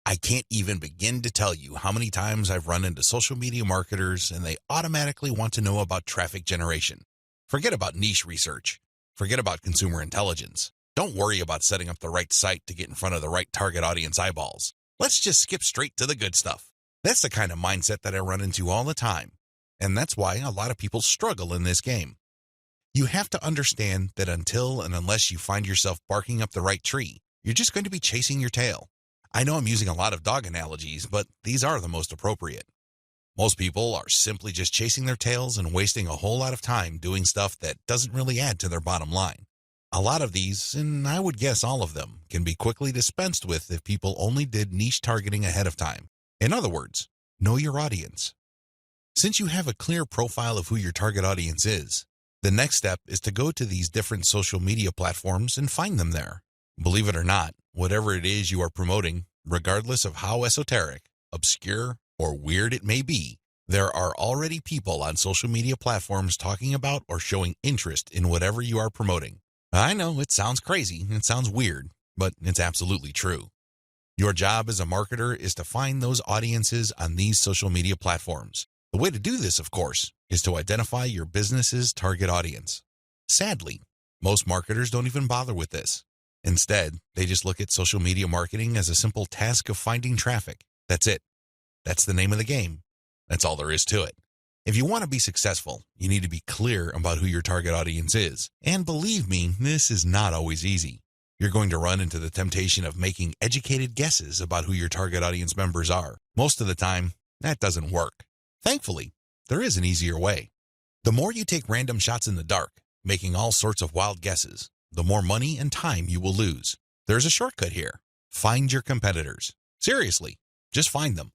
I can't even begin to tell you how many times I've run into social media marketers and they automatically want to know about traffic generation. Forget about niche research. Forget about consumer intelligence. Don't worry about setting up the right site to get in front of the right target audience eyeballs. Let's just skip straight to the good stuff. That's the kind of mindset that I run into all the time. And that's why a lot of people struggle in this game. You have to understand that until and unless you find yourself barking up the right tree, you're just going to be chasing your tail. I know I'm using a lot of dog analogies, but these are the most appropriate. Most people are simply just chasing their tails and wasting a whole lot of time doing stuff that doesn't really add to their bottom line. A lot of these, and I would guess all of them, can be quickly dispensed with if people only did niche targeting ahead of time. In other words, know your audience. Since you have a clear profile of who your target audience is, the next step is to go to these different social media platforms and find them there. Believe it or not, whatever it is you are promoting, regardless of how esoteric, obscure, or weird it may be, there are already people on social media platforms talking about or showing interest in whatever you are promoting. I know it sounds crazy, it sounds weird, but it's absolutely true. Your job as a marketer is to find those audiences on these social media platforms. The way to do this, of course, is to identify your business's target audience. Sadly, most marketers don't even bother with this. Instead, they just look at social media marketing as a simple task of finding traffic. That's it. That's the name of the game. That's all there is to it. If you want to be successful, you need to be clear about who your target audience is. And believe me, this is not always easy. You're going to run into the temptation of making educated guesses about who your target audience members are. Most of the time, that doesn't work. Thankfully, there is an easier way. The more you take random shots in the dark, making all sorts of wild guesses, the more money and time you will lose. There's a shortcut here. Find your competitors. Seriously, just find them.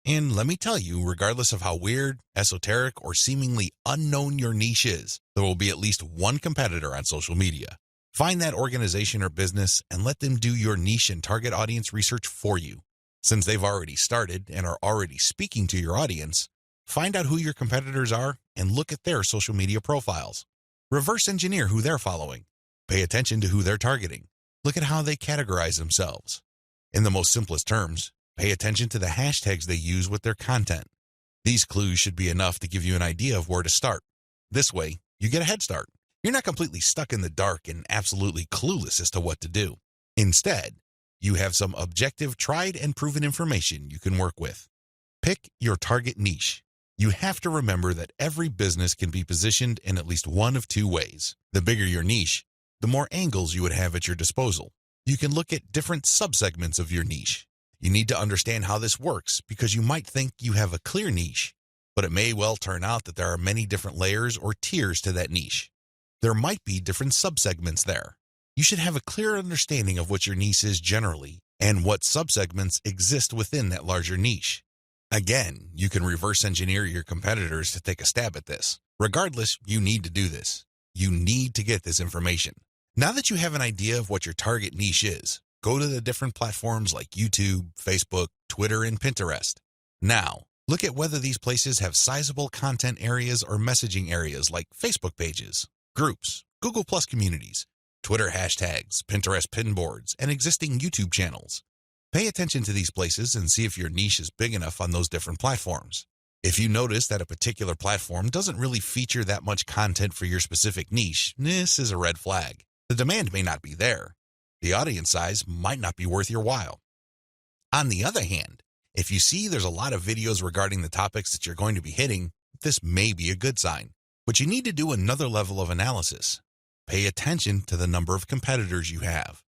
And let me tell you, regardless of how weird, esoteric, or seemingly unknown your niche is, there will be at least one competitor on social media. Find that organization or business and let them do your niche and target audience research for you. Since they've already started and are already speaking to your audience, find out who your competitors are and look at their social media profiles. Reverse engineer who they're following. Pay attention to who they're targeting. Look at how they categorize themselves. In the most simplest terms, pay attention to the hashtags they use with their content. These clues should be enough to give you an idea of where to start. This way, you get a head start. You're not completely stuck in the dark and absolutely clueless as to what to do. Instead, you have some objective, tried and proven information you can work with. Pick your target niche. You have to remember that every business can be positioned in at least one of two ways. The bigger your niche, the more angles you would have at your disposal. You can look at different subsegments of your niche. You need to understand how this works because you might think you have a clear niche, but it may well turn out that there are many different layers or tiers to that niche. There might be different subsegments there. You should have a clear understanding of what your niche is generally and what subsegments exist within that larger niche. Again, you can reverse engineer your competitors to take a stab at this. Regardless, you need to do this. You need to get this information. Now that you have an idea of what your target niche is, go to the different platforms like YouTube, Facebook, Twitter, and Pinterest. Now, look at whether these places have sizable content areas or messaging areas like Facebook pages, groups, Google Plus communities, Twitter hashtags, Pinterest pinboards, and existing YouTube channels. Pay attention to these places and see if your niche is big enough on those different platforms. If you notice that a particular platform doesn't really feature that much content for your specific niche, this is a red flag. The demand may not be there. The audience size might not be worth your while. On the other hand, if you see there's a lot of videos regarding the topics that you're going to be hitting, this may be a good sign. But you need to do another level of analysis. Pay attention to the number of competitors you have.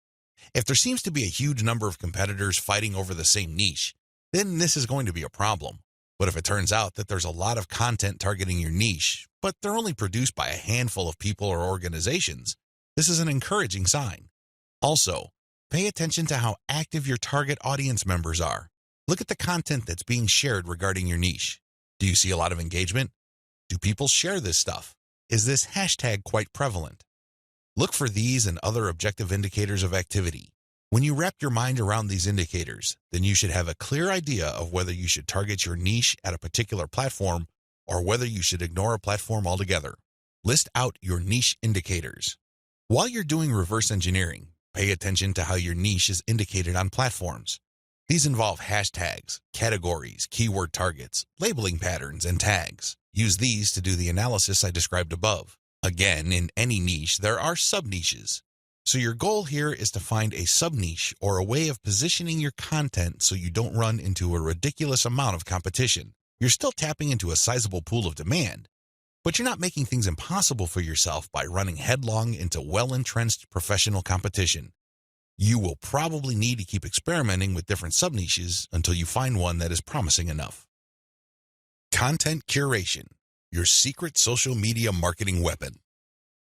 If there seems to be a huge number of competitors fighting over the same niche, then this is going to be a problem. But if it turns out that there's a lot of content targeting your niche, but they're only produced by a handful of people or organizations, this is an encouraging sign. Also, pay attention to how active your target audience members are. Look at the content that's being shared regarding your niche. Do you see a lot of engagement? Do people share this stuff? Is this hashtag quite prevalent? Look for these and other objective indicators of activity. When you wrap your mind around these indicators, then you should have a clear idea of whether you should target your niche at a particular platform or whether you should ignore a platform altogether. List out your niche indicators. While you're doing reverse engineering, pay attention to how your niche is indicated on platforms. These involve hashtags, categories, keyword targets, labeling patterns, and tags. Use these to do the analysis I described above. Again, in any niche, there are sub-niches. So your goal here is to find a sub-niche or a way of positioning your content so you don't run into a ridiculous amount of competition. You're still tapping into a sizable pool of demand, but you're not making things impossible for yourself by running headlong into well-entrenched professional competition. You will probably need to keep experimenting with different sub-niches until you find one that is promising enough. Content curation, your secret social media marketing weapon.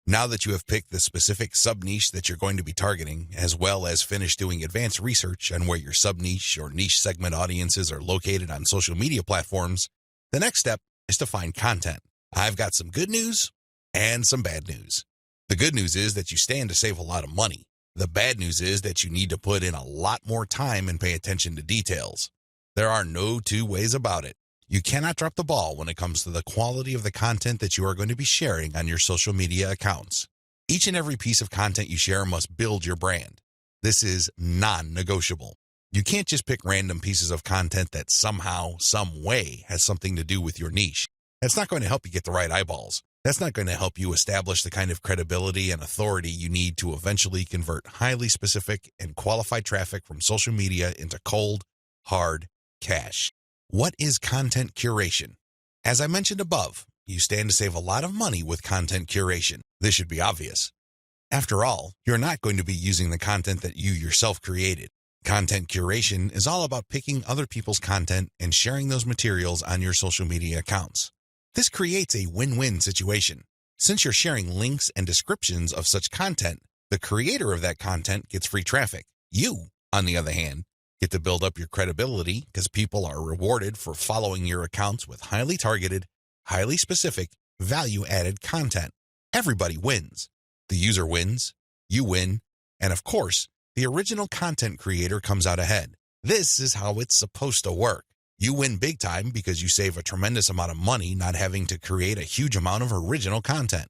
Now that you have picked the specific sub-niche that you're going to be targeting, as well as finished doing advanced research on where your sub-niche or niche segment audiences are located on social media platforms, the next step is to find content. I've got some good news and some bad news. The good news is that you stand to save a lot of money. The bad news is that you need to put in a lot more time and pay attention to details. There are no two ways about it. You cannot drop the ball when it comes to the quality of the content that you are going to be sharing on your social media accounts. Each and every piece of content you share must build your brand. This is non-negotiable. You can't just pick random pieces of content that somehow, some way has something to do with your niche. That's not going to help you get the right eyeballs. That's not going to help you establish the kind of credibility and authority you need to eventually convert highly specific and qualified traffic from social media into cold, hard cash. What is content curation? As I mentioned above, you stand to save a lot of money with content curation. This should be obvious. After all, you're not going to be using the content that you yourself created. Content curation is all about picking other people's content and sharing those materials on your social media accounts. This creates a win-win situation. Since you're sharing links and descriptions of such content, the creator of that content gets free traffic. You, on the other hand, get to build up your credibility because people are rewarded for following your accounts with highly targeted, highly specific, value-added content. Everybody wins. The user wins, you win, and of course, the original content creator comes out ahead. This is how it's supposed to work. You win big time because you save a tremendous amount of money not having to create a huge amount of original content.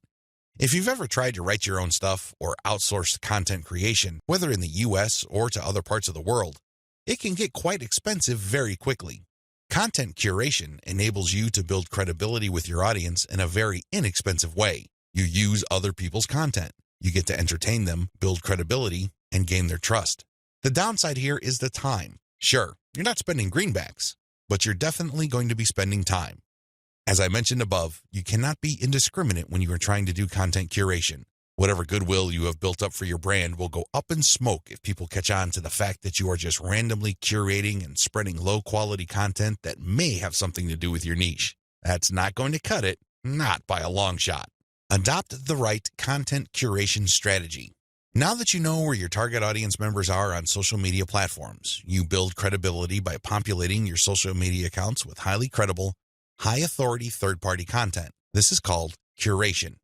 If you've ever tried to write your own stuff or outsource content creation, whether in the US or to other parts of the world, it can get quite expensive very quickly. Content curation enables you to build credibility with your audience in a very inexpensive way. You use other people's content. You get to entertain them, build credibility, and gain their trust. The downside here is the time. Sure, you're not spending greenbacks, but you're definitely going to be spending time. As I mentioned above, you cannot be indiscriminate when you are trying to do content curation. Whatever goodwill you have built up for your brand will go up in smoke if people catch on to the fact that you are just randomly curating and spreading low-quality content that may have something to do with your niche. That's not going to cut it, not by a long shot. Adopt the right content curation strategy. Now that you know where your target audience members are on social media platforms, you build credibility by populating your social media accounts with highly credible, high-authority third-party content. This is called curation.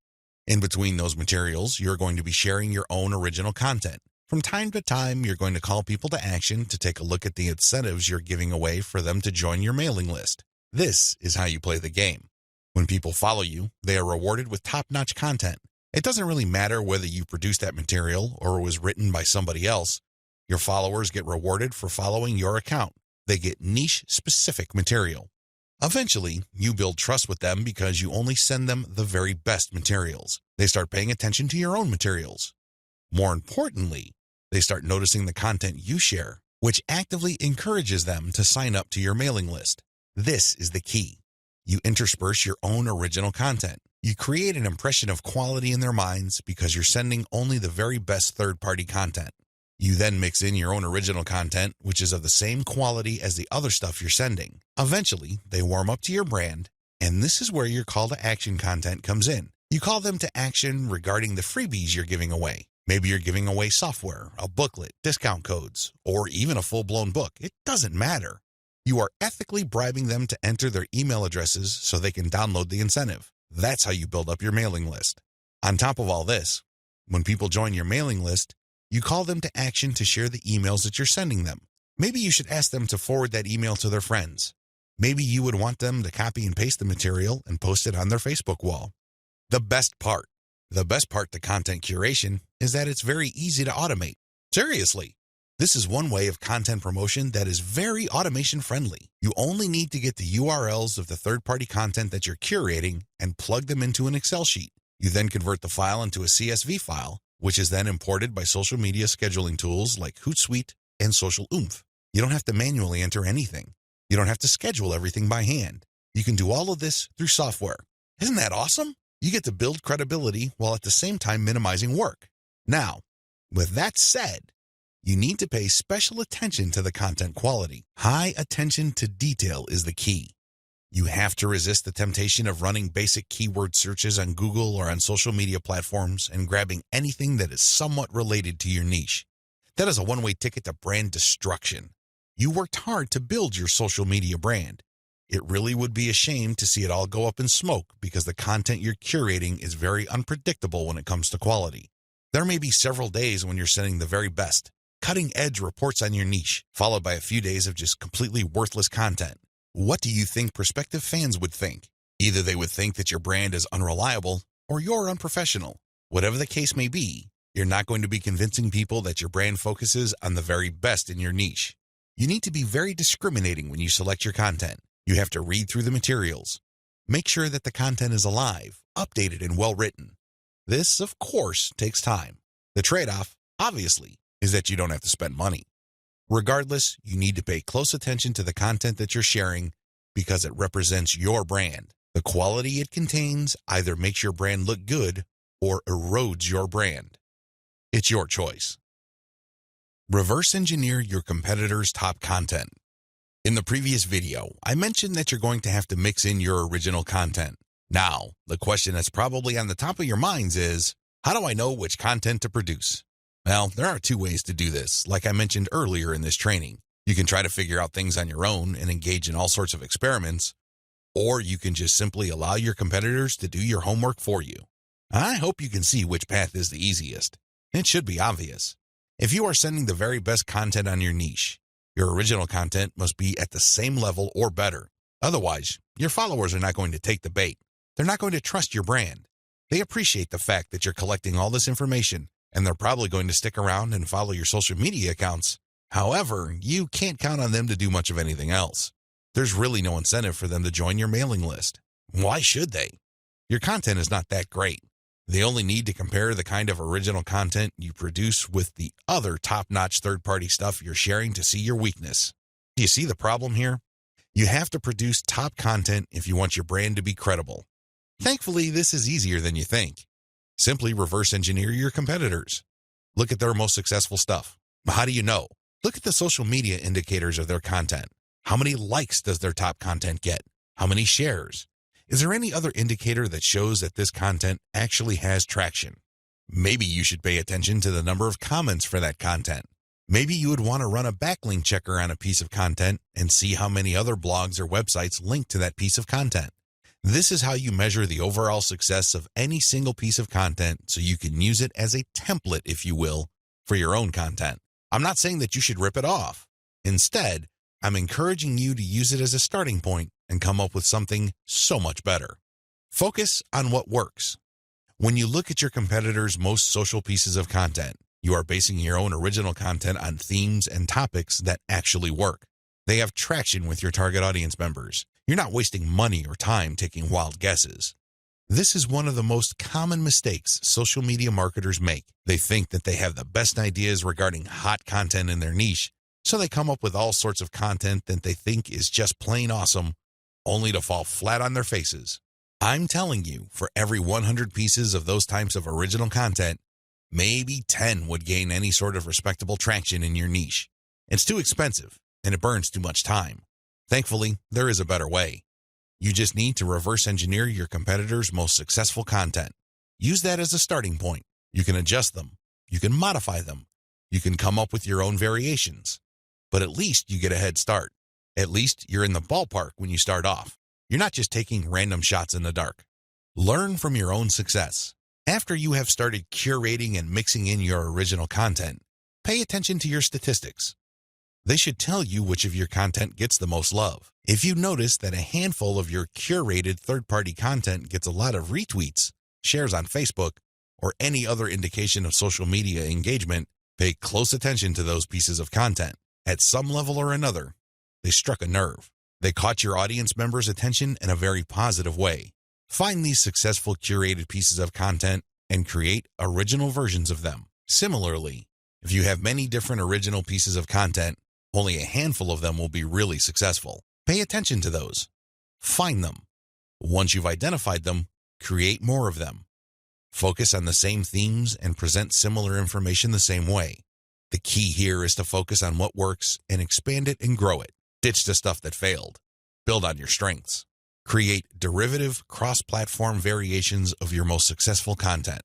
In between those materials, you're going to be sharing your own original content. From time to time, you're going to call people to action to take a look at the incentives you're giving away for them to join your mailing list. This is how you play the game. When people follow you, they are rewarded with top-notch content. It doesn't really matter whether you produced that material or it was written by somebody else. Your followers get rewarded for following your account. They get niche-specific material. Eventually, you build trust with them because you only send them the very best materials. They start paying attention to your own materials. More importantly, they start noticing the content you share, which actively encourages them to sign up to your mailing list. This is the key. You intersperse your own original content. You create an impression of quality in their minds because you're sending only the very best third-party content. You then mix in your own original content, which is of the same quality as the other stuff you're sending. Eventually, they warm up to your brand, and this is where your call to action content comes in. You call them to action regarding the freebies you're giving away. Maybe you're giving away software, a booklet, discount codes, or even a full-blown book. It doesn't matter. You are ethically bribing them to enter their email addresses so they can download the incentive. That's how you build up your mailing list. On top of all this, when people join your mailing list, you call them to action to share the emails that you're sending them. Maybe you should ask them to forward that email to their friends. Maybe you would want them to copy and paste the material and post it on their Facebook wall. The best part to content curation is that it's very easy to automate. Seriously, this is one way of content promotion that is very automation friendly. You only need to get the URLs of the third-party content that you're curating and plug them into an Excel sheet. You then convert the file into a CSV file, which is then imported by social media scheduling tools like Hootsuite and Social Oomph. You don't have to manually enter anything. You don't have to schedule everything by hand. You can do all of this through software. Isn't that awesome? You get to build credibility while at the same time minimizing work. Now, with that said, you need to pay special attention to the content quality. High attention to detail is the key. You have to resist the temptation of running basic keyword searches on Google or on social media platforms and grabbing anything that is somewhat related to your niche. That is a one-way ticket to brand destruction. You worked hard to build your social media brand. It really would be a shame to see it all go up in smoke because the content you're curating is very unpredictable when it comes to quality. There may be several days when you're sending the very best, cutting-edge reports on your niche, followed by a few days of just completely worthless content. What do you think prospective fans would think? Either they would think that your brand is unreliable or you're unprofessional. Whatever the case may be, you're not going to be convincing people that your brand focuses on the very best in your niche. You need to be very discriminating when you select your content. You have to read through the materials. Make sure that the content is alive, updated, and well-written. This, of course, takes time. The trade-off, obviously, is that you don't have to spend money. Regardless, you need to pay close attention to the content that you're sharing because it represents your brand. The quality it contains either makes your brand look good or erodes your brand. It's your choice. Reverse engineer your competitors' top content. In the previous video, I mentioned that you're going to have to mix in your original content. Now, the question that's probably on the top of your minds is, how do I know which content to produce? Well, there are two ways to do this, like I mentioned earlier in this training. You can try to figure out things on your own and engage in all sorts of experiments, or you can just simply allow your competitors to do your homework for you. I hope you can see which path is the easiest. It should be obvious. If you are sending the very best content on your niche, your original content must be at the same level or better. Otherwise, your followers are not going to take the bait. They're not going to trust your brand. They appreciate the fact that you're collecting all this information, and they're probably going to stick around and follow your social media accounts. However, you can't count on them to do much of anything else. There's really no incentive for them to join your mailing list. Why should they? Your content is not that great. They only need to compare the kind of original content you produce with the other top-notch third-party stuff you're sharing to see your weakness. Do you see the problem here? You have to produce top content if you want your brand to be credible. Thankfully, this is easier than you think. Simply reverse engineer your competitors. Look at their most successful stuff. How do you know? Look at the social media indicators of their content. How many likes does their top content get? How many shares? Is there any other indicator that shows that this content actually has traction? Maybe you should pay attention to the number of comments for that content. Maybe you would want to run a backlink checker on a piece of content and see how many other blogs or websites link to that piece of content. This is how you measure the overall success of any single piece of content so you can use it as a template, if you will, for your own content. I'm not saying that you should rip it off. Instead, I'm encouraging you to use it as a starting point and come up with something so much better. Focus on what works. When you look at your competitors' most social pieces of content, you are basing your own original content on themes and topics that actually work. They have traction with your target audience members. You're not wasting money or time taking wild guesses. This is one of the most common mistakes social media marketers make. They think that they have the best ideas regarding hot content in their niche, so they come up with all sorts of content that they think is just plain awesome, only to fall flat on their faces. I'm telling you, for every 100 pieces of those types of original content, maybe 10 would gain any sort of respectable traction in your niche. It's too expensive, and it burns too much time. Thankfully, there is a better way. You just need to reverse engineer your competitors' most successful content. Use that as a starting point. You can adjust them. You can modify them. You can come up with your own variations. But at least you get a head start. At least you're in the ballpark when you start off. You're not just taking random shots in the dark. Learn from your own success. After you have started curating and mixing in your original content, pay attention to your statistics. They should tell you which of your content gets the most love. If you notice that a handful of your curated third-party content gets a lot of retweets, shares on Facebook, or any other indication of social media engagement, pay close attention to those pieces of content. At some level or another, they struck a nerve. They caught your audience members' attention in a very positive way. Find these successful curated pieces of content and create original versions of them. Similarly, if you have many different original pieces of content, only a handful of them will be really successful. Pay attention to those. Find them. Once you've identified them, create more of them. Focus on the same themes and present similar information the same way. The key here is to focus on what works and expand it and grow it. Ditch the stuff that failed. Build on your strengths. Create derivative, cross-platform variations of your most successful content.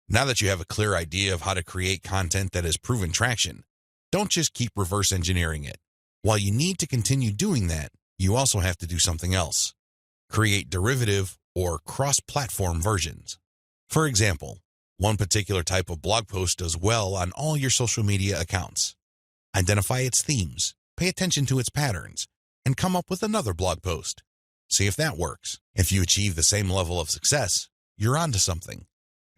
Now that you have a clear idea of how to create content that has proven traction, don't just keep reverse engineering it. While you need to continue doing that, you also have to do something else. Create derivative or cross-platform versions. For example, one particular type of blog post does well on all your social media accounts. Identify its themes, pay attention to its patterns, and come up with another blog post. See if that works. If you achieve the same level of success, you're onto something.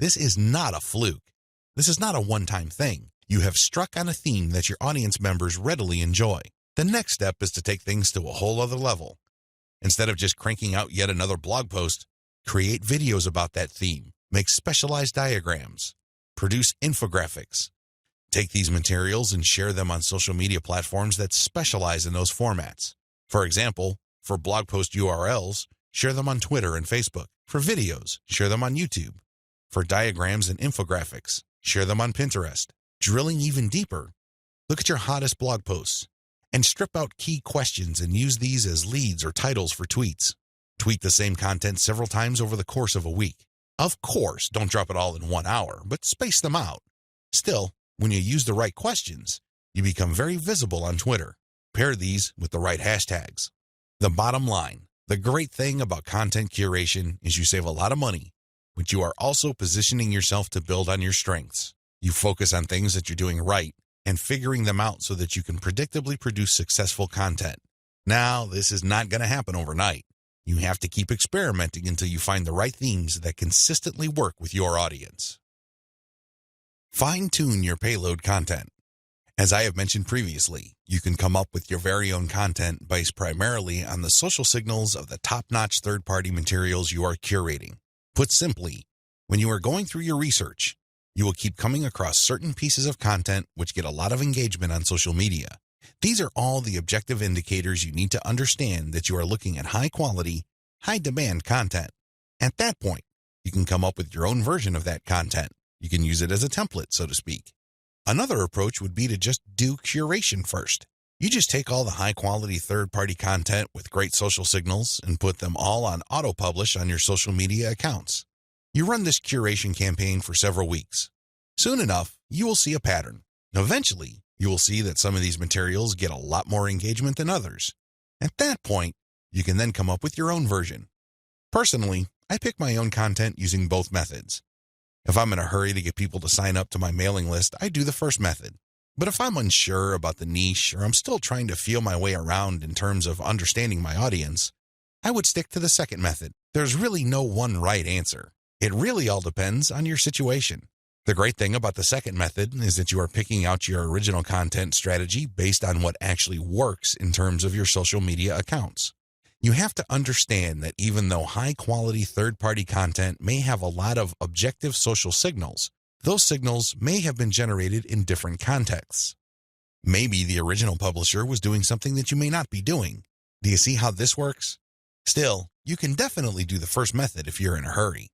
This is not a fluke. This is not a one-time thing. You have struck on a theme that your audience members readily enjoy. The next step is to take things to a whole other level. Instead of just cranking out yet another blog post, create videos about that theme, make specialized diagrams, produce infographics. Take these materials and share them on social media platforms that specialize in those formats. For example, for blog post URLs, share them on Twitter and Facebook. For videos, share them on YouTube. For diagrams and infographics, share them on Pinterest. Drilling even deeper, look at your hottest blog posts and strip out key questions and use these as leads or titles for tweets. Tweet the same content several times over the course of a week. Of course, don't drop it all in 1 hour, but space them out. Still, when you use the right questions, you become very visible on Twitter. Pair these with the right hashtags. The bottom line, the great thing about content curation is you save a lot of money, but you are also positioning yourself to build on your strengths. You focus on things that you're doing right and figuring them out so that you can predictably produce successful content. Now, this is not going to happen overnight. You have to keep experimenting until you find the right themes that consistently work with your audience. Fine-tune your payload content. As I have mentioned previously, you can come up with your very own content based primarily on the social signals of the top-notch third-party materials you are curating. Put simply, when you are going through your research, you will keep coming across certain pieces of content which get a lot of engagement on social media. These are all the objective indicators you need to understand that you are looking at high-quality, high-demand content. At that point, you can come up with your own version of that content. You can use it as a template, so to speak. Another approach would be to just do curation first. You just take all the high-quality third-party content with great social signals and put them all on auto-publish on your social media accounts. You run this curation campaign for several weeks. Soon enough, you will see a pattern. Eventually, you will see that some of these materials get a lot more engagement than others. At that point, you can then come up with your own version. Personally, I pick my own content using both methods. If I'm in a hurry to get people to sign up to my mailing list, I do the first method. But if I'm unsure about the niche or I'm still trying to feel my way around in terms of understanding my audience, I would stick to the second method. There's really no one right answer. It really all depends on your situation. The great thing about the second method is that you are picking out your original content strategy based on what actually works in terms of your social media accounts. You have to understand that even though high-quality third-party content may have a lot of objective social signals, those signals may have been generated in different contexts. Maybe the original publisher was doing something that you may not be doing. Do you see how this works? Still, you can definitely do the first method if you're in a hurry.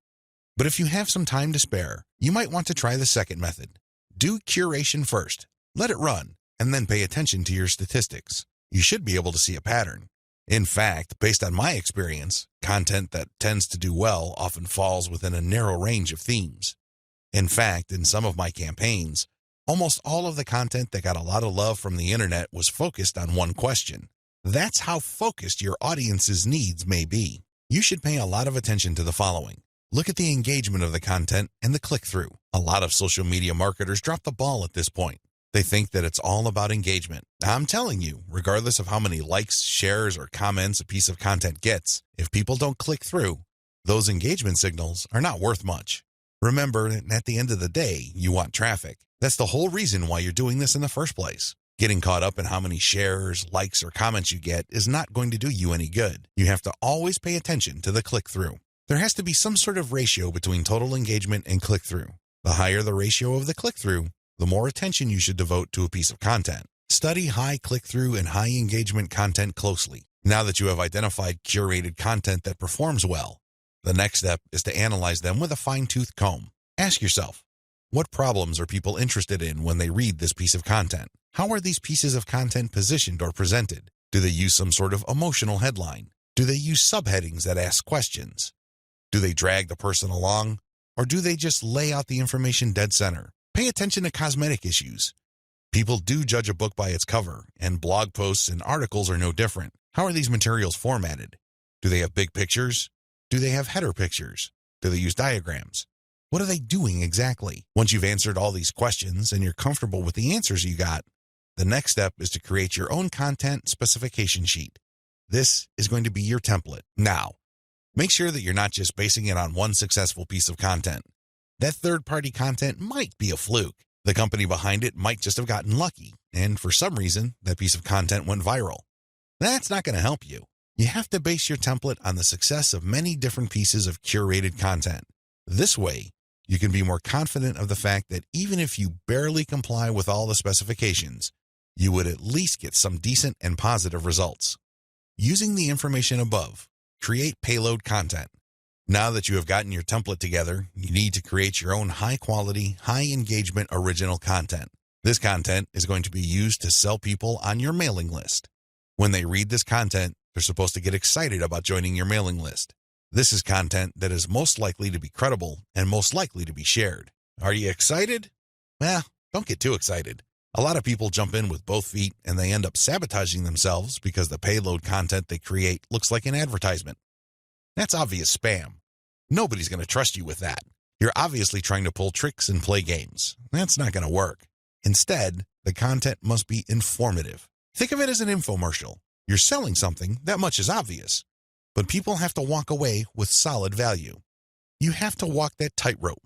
But if you have some time to spare, you might want to try the second method. Do curation first, let it run, and then pay attention to your statistics. You should be able to see a pattern. In fact, based on my experience, content that tends to do well often falls within a narrow range of themes. In fact, in some of my campaigns, almost all of the content that got a lot of love from the internet was focused on one question. That's how focused your audience's needs may be. You should pay a lot of attention to the following. Look at the engagement of the content and the click-through. A lot of social media marketers drop the ball at this point. They think that it's all about engagement. Now, I'm telling you, regardless of how many likes, shares, or comments a piece of content gets, if people don't click through, those engagement signals are not worth much. Remember, at the end of the day, you want traffic. That's the whole reason why you're doing this in the first place. Getting caught up in how many shares, likes, or comments you get is not going to do you any good. You have to always pay attention to the click-through. There has to be some sort of ratio between total engagement and click-through. The higher the ratio of the click-through, the more attention you should devote to a piece of content. Study high click-through and high engagement content closely. Now that you have identified curated content that performs well, the next step is to analyze them with a fine-tooth comb. Ask yourself, what problems are people interested in when they read this piece of content? How are these pieces of content positioned or presented? Do they use some sort of emotional headline? Do they use subheadings that ask questions? Do they drag the person along? Or do they just lay out the information dead center? Pay attention to cosmetic issues. People do judge a book by its cover, and blog posts and articles are no different. How are these materials formatted? Do they have big pictures? Do they have header pictures? Do they use diagrams? What are they doing exactly? Once you've answered all these questions and you're comfortable with the answers you got, the next step is to create your own content specification sheet. This is going to be your template. Now, make sure that you're not just basing it on one successful piece of content. That third-party content might be a fluke. The company behind it might just have gotten lucky, and for some reason, that piece of content went viral. That's not going to help you. You have to base your template on the success of many different pieces of curated content. This way, you can be more confident of the fact that even if you barely comply with all the specifications, you would at least get some decent and positive results. Using the information above, Create payload content. Now that you have gotten your template together, you need to create your own high-quality, high-engagement original content. This content is going to be used to sell people on your mailing list. When they read this content, they're supposed to get excited about joining your mailing list. This is content that is most likely to be credible and most likely to be shared. Are you excited? Well, don't get too excited. A lot of people jump in with both feet and they end up sabotaging themselves because the payload content they create looks like an advertisement. That's obvious spam. Nobody's going to trust you with that. You're obviously trying to pull tricks and play games. That's not going to work. Instead, the content must be informative. Think of it as an infomercial. You're selling something, that much is obvious. But people have to walk away with solid value. You have to walk that tightrope.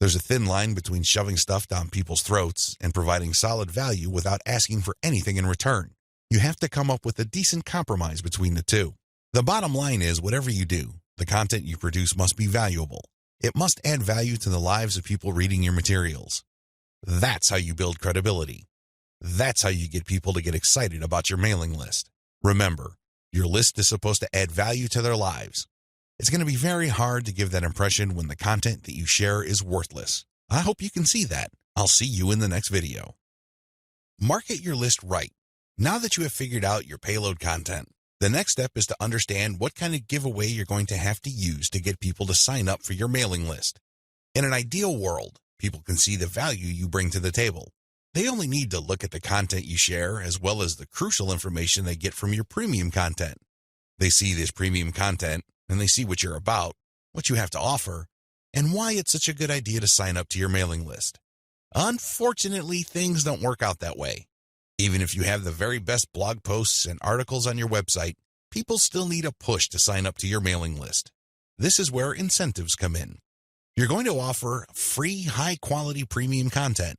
There's a thin line between shoving stuff down people's throats and providing solid value without asking for anything in return. You have to come up with a decent compromise between the two. The bottom line is, whatever you do, the content you produce must be valuable. It must add value to the lives of people reading your materials. That's how you build credibility. That's how you get people to get excited about your mailing list. Remember, your list is supposed to add value to their lives. It's going to be very hard to give that impression when the content that you share is worthless. I hope you can see that. I'll see you in the next video. Market your list right. Now that you have figured out your payload content, the next step is to understand what kind of giveaway you're going to have to use to get people to sign up for your mailing list. In an ideal world, people can see the value you bring to the table. They only need to look at the content you share as well as the crucial information they get from your premium content. They see this premium content and they see what you're about, what you have to offer, and why it's such a good idea to sign up to your mailing list. Unfortunately, things don't work out that way. Even if you have the very best blog posts and articles on your website, people still need a push to sign up to your mailing list. This is where incentives come in. You're going to offer free, high-quality premium content,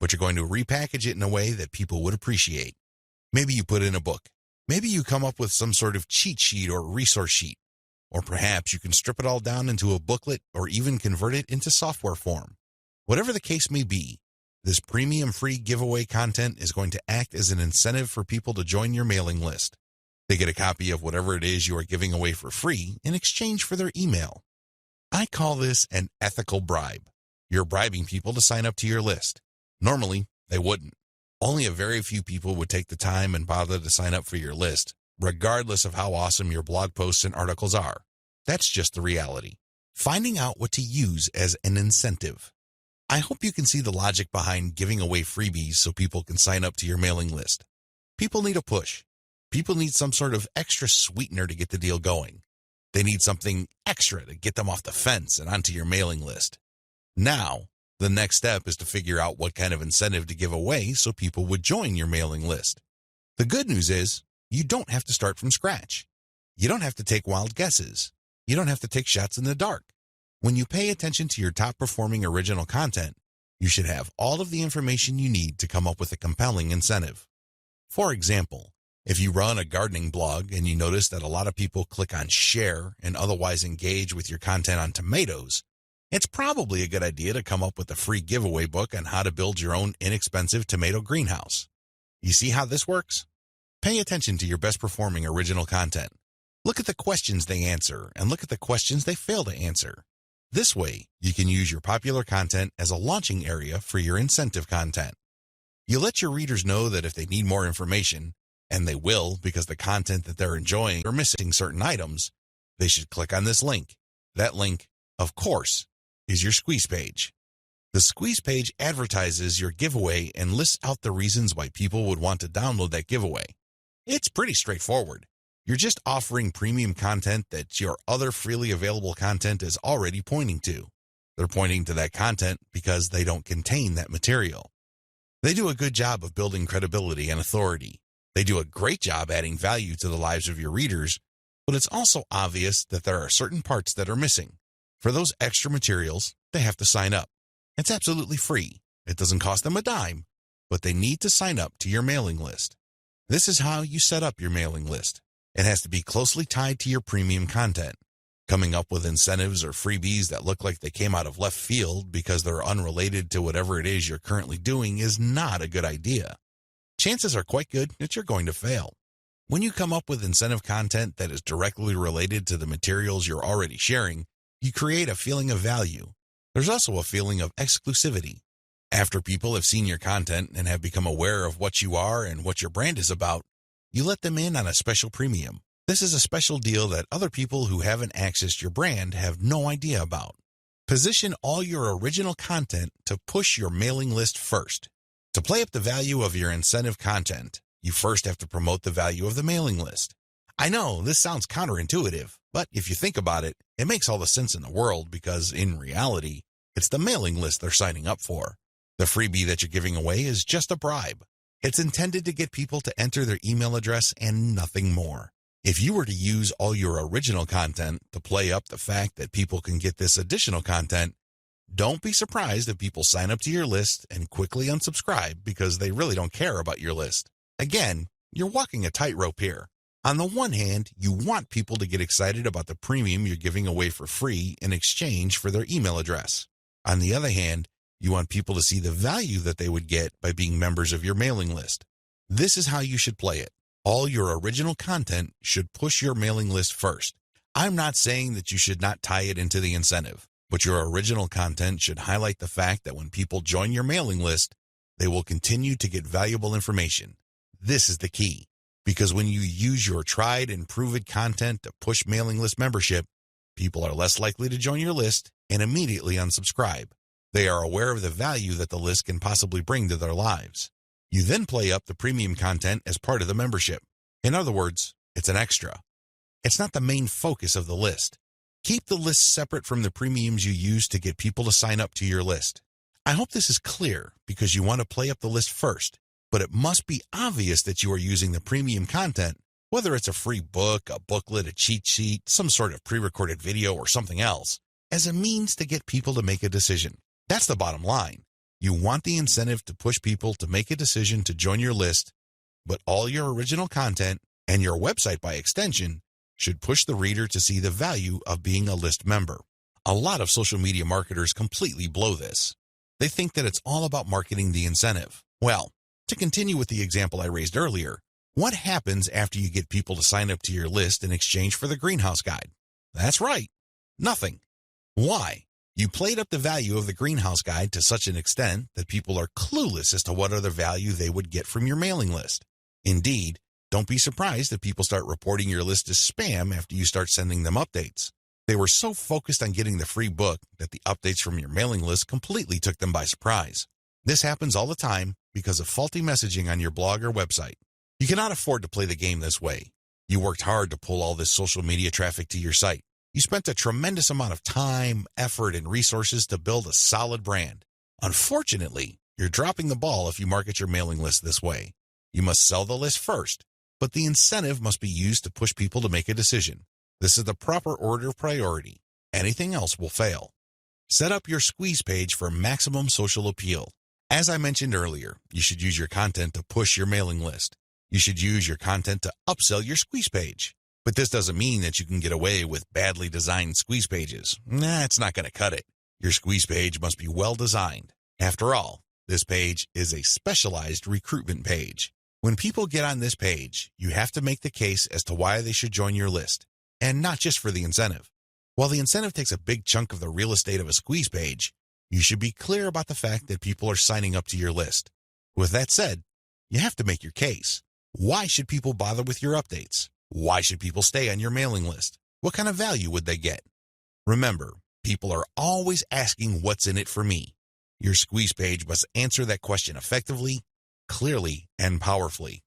but you're going to repackage it in a way that people would appreciate. Maybe you put in a book. Maybe you come up with some sort of cheat sheet or resource sheet. Or perhaps you can strip it all down into a booklet or even convert it into software form. Whatever the case may be, this premium free giveaway content is going to act as an incentive for people to join your mailing list. They get a copy of whatever it is you are giving away for free in exchange for their email. I call this an ethical bribe. You're bribing people to sign up to your list. Normally, they wouldn't. Only a very few people would take the time and bother to sign up for your list, regardless of how awesome your blog posts and articles are. That's just the reality. Finding out what to use as an incentive. I hope you can see the logic behind giving away freebies so people can sign up to your mailing list. People need a push. People need some sort of extra sweetener to get the deal going. They need something extra to get them off the fence and onto your mailing list. Now, the next step is to figure out what kind of incentive to give away so people would join your mailing list. The good news is, you don't have to start from scratch. You don't have to take wild guesses. You don't have to take shots in the dark. When you pay attention to your top-performing original content, you should have all of the information you need to come up with a compelling incentive. For example, if you run a gardening blog and you notice that a lot of people click on share and otherwise engage with your content on tomatoes, it's probably a good idea to come up with a free giveaway book on how to build your own inexpensive tomato greenhouse. You see how this works? Pay attention to your best-performing original content. Look at the questions they answer and look at the questions they fail to answer. This way, you can use your popular content as a launching area for your incentive content. You let your readers know that if they need more information, and they will because the content that they're enjoying or missing certain items, they should click on this link. That link, of course, is your squeeze page. The squeeze page advertises your giveaway and lists out the reasons why people would want to download that giveaway. It's pretty straightforward. You're just offering premium content that your other freely available content is already pointing to. They're pointing to that content because they don't contain that material. They do a good job of building credibility and authority. They do a great job adding value to the lives of your readers, but it's also obvious that there are certain parts that are missing. For those extra materials, they have to sign up. It's absolutely free. It doesn't cost them a dime, but they need to sign up to your mailing list. This is how you set up your mailing list. It has to be closely tied to your premium content. Coming up with incentives or freebies that look like they came out of left field because they're unrelated to whatever it is you're currently doing is not a good idea. Chances are quite good that you're going to fail. When you come up with incentive content that is directly related to the materials you're already sharing, you create a feeling of value. There's also a feeling of exclusivity. After people have seen your content and have become aware of what you are and what your brand is about, you let them in on a special premium. This is a special deal that other people who haven't accessed your brand have no idea about. Position all your original content to push your mailing list first. To play up the value of your incentive content, you first have to promote the value of the mailing list. I know this sounds counterintuitive, but if you think about it, it makes all the sense in the world because, in reality, it's the mailing list they're signing up for. The freebie that you're giving away is just a bribe. It's intended to get people to enter their email address and nothing more. If you were to use all your original content to play up the fact that people can get this additional content, don't be surprised if people sign up to your list and quickly unsubscribe because they really don't care about your list. Again, you're walking a tightrope here. On the one hand, you want people to get excited about the premium you're giving away for free in exchange for their email address. On the other hand, you want people to see the value that they would get by being members of your mailing list. This is how you should play it. All your original content should push your mailing list first. I'm not saying that you should not tie it into the incentive, but your original content should highlight the fact that when people join your mailing list, they will continue to get valuable information. This is the key, because when you use your tried and proven content to push mailing list membership, people are less likely to join your list and immediately unsubscribe. They are aware of the value that the list can possibly bring to their lives. You then play up the premium content as part of the membership. In other words, it's an extra. It's not the main focus of the list. Keep the list separate from the premiums you use to get people to sign up to your list. I hope this is clear because you want to play up the list first, but it must be obvious that you are using the premium content, whether it's a free book, a booklet, a cheat sheet, some sort of pre-recorded video, or something else, as a means to get people to make a decision. That's the bottom line. You want the incentive to push people to make a decision to join your list, but all your original content, and your website by extension, should push the reader to see the value of being a list member. A lot of social media marketers completely blow this. They think that it's all about marketing the incentive. Well, to continue with the example I raised earlier, what happens after you get people to sign up to your list in exchange for the greenhouse guide? That's right, nothing. Why? You played up the value of the greenhouse guide to such an extent that people are clueless as to what other value they would get from your mailing list. Indeed, don't be surprised if people start reporting your list as spam after you start sending them updates. They were so focused on getting the free book that the updates from your mailing list completely took them by surprise. This happens all the time because of faulty messaging on your blog or website. You cannot afford to play the game this way. You worked hard to pull all this social media traffic to your site. You spent a tremendous amount of time, effort, and resources to build a solid brand. Unfortunately, you're dropping the ball if you market your mailing list this way. You must sell the list first, but the incentive must be used to push people to make a decision. This is the proper order of priority. Anything else will fail. Set up your squeeze page for maximum social appeal. As I mentioned earlier, you should use your content to push your mailing list. You should use your content to upsell your squeeze page. But this doesn't mean that you can get away with badly designed squeeze pages. It's not going to cut it. Your squeeze page must be well designed. After all, this page is a specialized recruitment page. When people get on this page, you have to make the case as to why they should join your list, and not just for the incentive. While the incentive takes a big chunk of the real estate of a squeeze page, you should be clear about the fact that people are signing up to your list. With that said, you have to make your case. Why should people bother with your updates? Why should people stay on your mailing list? What kind of value would they get? Remember, people are always asking what's in it for me. Your squeeze page must answer that question effectively, clearly, and powerfully.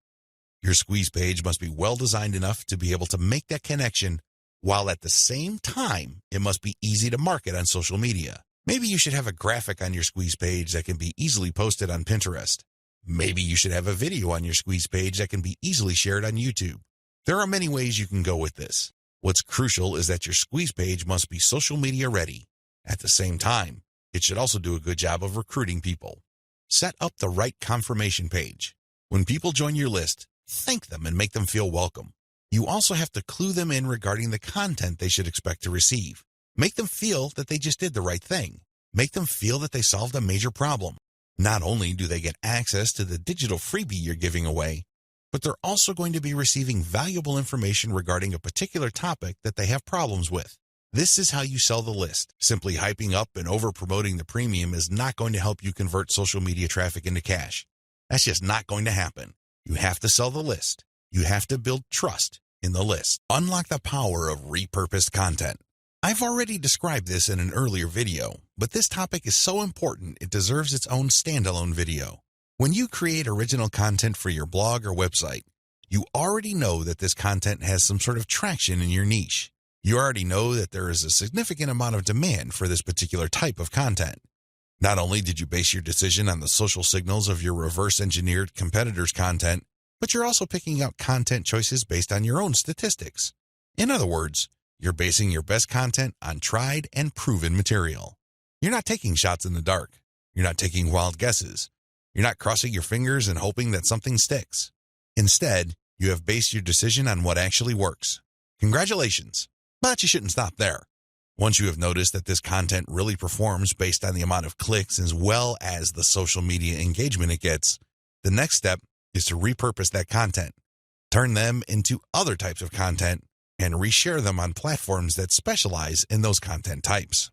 Your squeeze page must be well designed enough to be able to make that connection, while at the same time, it must be easy to market on social media. Maybe you should have a graphic on your squeeze page that can be easily posted on Pinterest. Maybe you should have a video on your squeeze page that can be easily shared on YouTube. There are many ways you can go with this. What's crucial is that your squeeze page must be social media ready. At the same time, it should also do a good job of recruiting people. Set up the right confirmation page. When people join your list, thank them and make them feel welcome. You also have to clue them in regarding the content they should expect to receive. Make them feel that they just did the right thing. Make them feel that they solved a major problem. Not only do they get access to the digital freebie you're giving away, but they're also going to be receiving valuable information regarding a particular topic that they have problems with. This is how you sell the list. Simply hyping up and over-promoting the premium is not going to help you convert social media traffic into cash. That's just not going to happen. You have to sell the list. You have to build trust in the list. Unlock the power of repurposed content. I've already described this in an earlier video, but this topic is so important it deserves its own standalone video. When you create original content for your blog or website, you already know that this content has some sort of traction in your niche. You already know that there is a significant amount of demand for this particular type of content. Not only did you base your decision on the social signals of your reverse-engineered competitors' content, but you're also picking out content choices based on your own statistics. In other words, you're basing your best content on tried and proven material. You're not taking shots in the dark. You're not taking wild guesses. You're not crossing your fingers and hoping that something sticks. Instead, you have based your decision on what actually works. Congratulations, but you shouldn't stop there. Once you have noticed that this content really performs based on the amount of clicks as well as the social media engagement it gets, the next step is to repurpose that content, turn them into other types of content, and reshare them on platforms that specialize in those content types.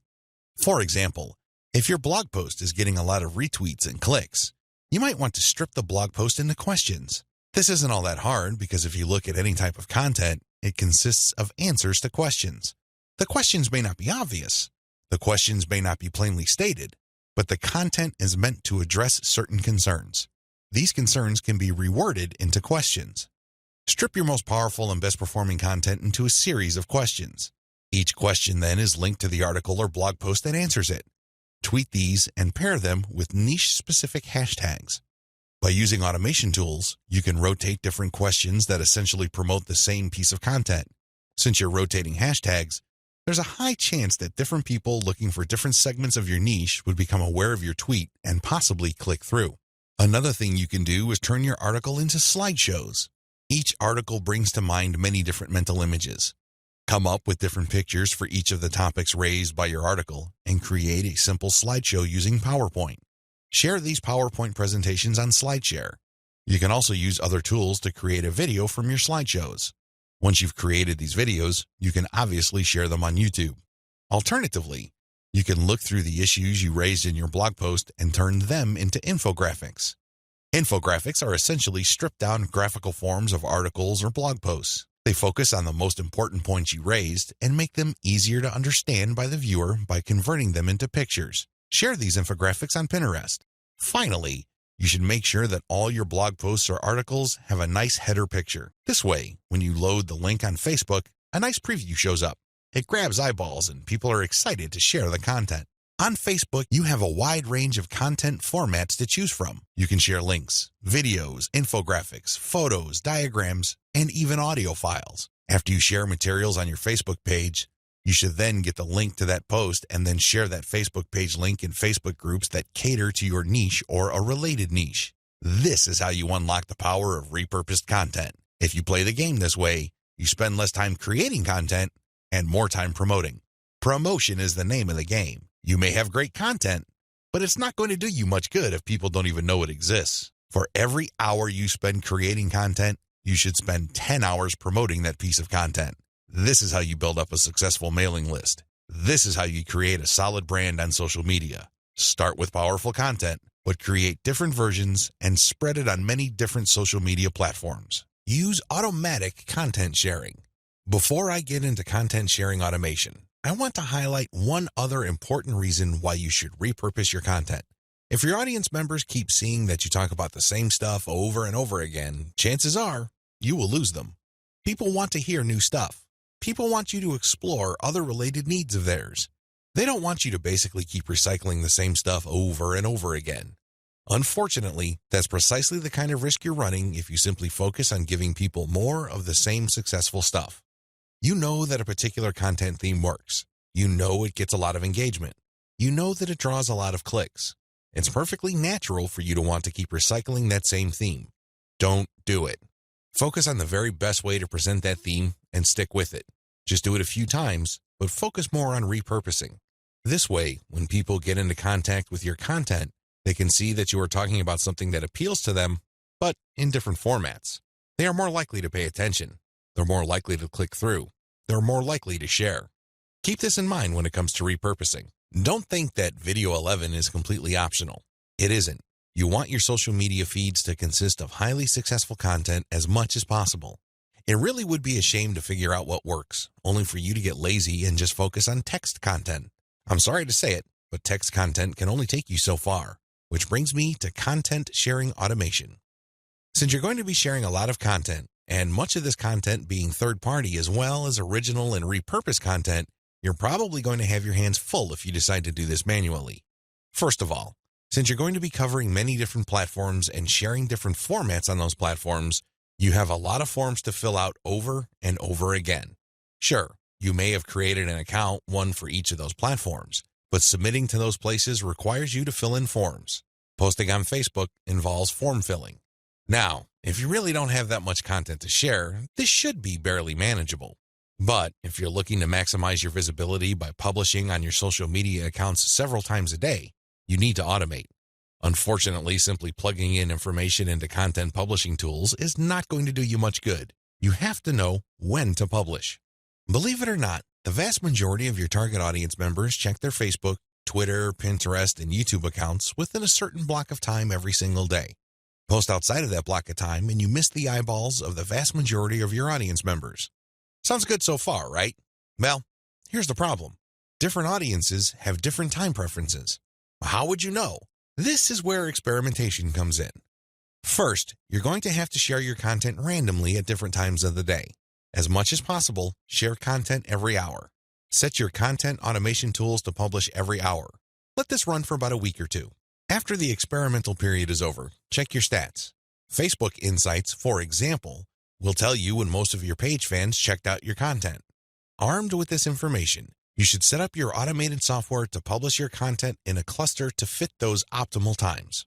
For example, if your blog post is getting a lot of retweets and clicks, you might want to strip the blog post into questions. This isn't all that hard because if you look at any type of content, it consists of answers to questions. The questions may not be obvious. The questions may not be plainly stated, but the content is meant to address certain concerns. These concerns can be reworded into questions. Strip your most powerful and best performing content into a series of questions. Each question then is linked to the article or blog post that answers it. Tweet these and pair them with niche-specific hashtags. By using automation tools, you can rotate different questions that essentially promote the same piece of content. Since you're rotating hashtags, there's a high chance that different people looking for different segments of your niche would become aware of your tweet and possibly click through. Another thing you can do is turn your article into slideshows. Each article brings to mind many different mental images. Come up with different pictures for each of the topics raised by your article and create a simple slideshow using PowerPoint. Share these PowerPoint presentations on SlideShare. You can also use other tools to create a video from your slideshows. Once you've created these videos, you can obviously share them on YouTube. Alternatively, you can look through the issues you raised in your blog post and turn them into infographics. Infographics are essentially stripped-down graphical forms of articles or blog posts. They focus on the most important points you raised and make them easier to understand by the viewer by converting them into pictures. Share these infographics on Pinterest. Finally, you should make sure that all your blog posts or articles have a nice header picture. This way, when you load the link on Facebook, a nice preview shows up. It grabs eyeballs and people are excited to share the content. On Facebook, you have a wide range of content formats to choose from. You can share links, videos, infographics, photos, diagrams, and even audio files. After you share materials on your Facebook page, you should then get the link to that post and then share that Facebook page link in Facebook groups that cater to your niche or a related niche. This is how you unlock the power of repurposed content. If you play the game this way, you spend less time creating content and more time promoting. Promotion is the name of the game. You may have great content, but it's not going to do you much good if people don't even know it exists. For every hour you spend creating content, you should spend 10 hours promoting that piece of content. This is how you build up a successful mailing list. This is how you create a solid brand on social media. Start with powerful content, but create different versions and spread it on many different social media platforms. Use automatic content sharing. Before I get into content sharing automation, I want to highlight one other important reason why you should repurpose your content. If your audience members keep seeing that you talk about the same stuff over and over again, chances are you will lose them. People want to hear new stuff. People want you to explore other related needs of theirs. They don't want you to basically keep recycling the same stuff over and over again. Unfortunately, that's precisely the kind of risk you're running if you simply focus on giving people more of the same successful stuff. You know that a particular content theme works. You know it gets a lot of engagement. You know that it draws a lot of clicks. It's perfectly natural for you to want to keep recycling that same theme. Don't do it. Focus on the very best way to present that theme and stick with it. Just do it a few times, but focus more on repurposing. This way, when people get into contact with your content, they can see that you are talking about something that appeals to them, but in different formats. They are more likely to pay attention. They're more likely to click through. They're more likely to share. Keep this in mind when it comes to repurposing. Don't think that Video 11 is completely optional. It isn't. You want your social media feeds to consist of highly successful content as much as possible. It really would be a shame to figure out what works, only for you to get lazy and just focus on text content. I'm sorry to say it, but text content can only take you so far, which brings me to content sharing automation. Since you're going to be sharing a lot of content, and much of this content being third-party as well as original and repurposed content, you're probably going to have your hands full if you decide to do this manually. First of all, since you're going to be covering many different platforms and sharing different formats on those platforms, you have a lot of forms to fill out over and over again. Sure, you may have created an account, one for each of those platforms, but submitting to those places requires you to fill in forms. Posting on Facebook involves form filling. Now, if you really don't have that much content to share, this should be barely manageable. But if you're looking to maximize your visibility by publishing on your social media accounts several times a day, you need to automate. Unfortunately, simply plugging in information into content publishing tools is not going to do you much good. You have to know when to publish. Believe it or not, the vast majority of your target audience members check their Facebook, Twitter, Pinterest, and YouTube accounts within a certain block of time every single day. Post outside of that block of time and you miss the eyeballs of the vast majority of your audience members. Sounds good so far, right? Well, here's the problem. Different audiences have different time preferences. How would you know? This is where experimentation comes in. First, you're going to have to share your content randomly at different times of the day. As much as possible, share content every hour. Set your content automation tools to publish every hour. Let this run for about a week or two. After the experimental period is over, check your stats. Facebook Insights, for example, will tell you when most of your page fans checked out your content. Armed with this information, you should set up your automated software to publish your content in a cluster to fit those optimal times.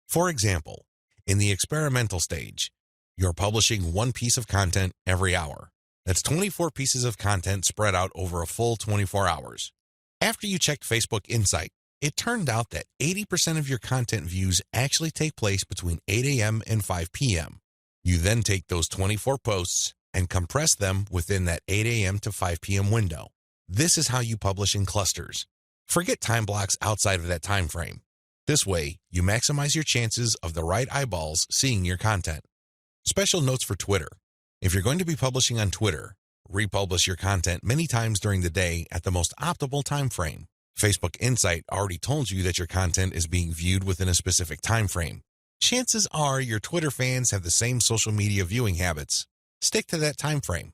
For example, in the experimental stage, you're publishing one piece of content every hour. That's 24 pieces of content spread out over a full 24 hours. After you checked Facebook Insight, it turned out that 80% of your content views actually take place between 8 a.m. and 5 p.m. You then take those 24 posts and compress them within that 8 a.m. to 5 p.m. window. This is how you publish in clusters. Forget time blocks outside of that time frame. This way, you maximize your chances of the right eyeballs seeing your content. Special notes for Twitter. If you're going to be publishing on Twitter, republish your content many times during the day at the most optimal time frame. Facebook Insight already told you that your content is being viewed within a specific time frame. Chances are your Twitter fans have the same social media viewing habits. Stick to that time frame.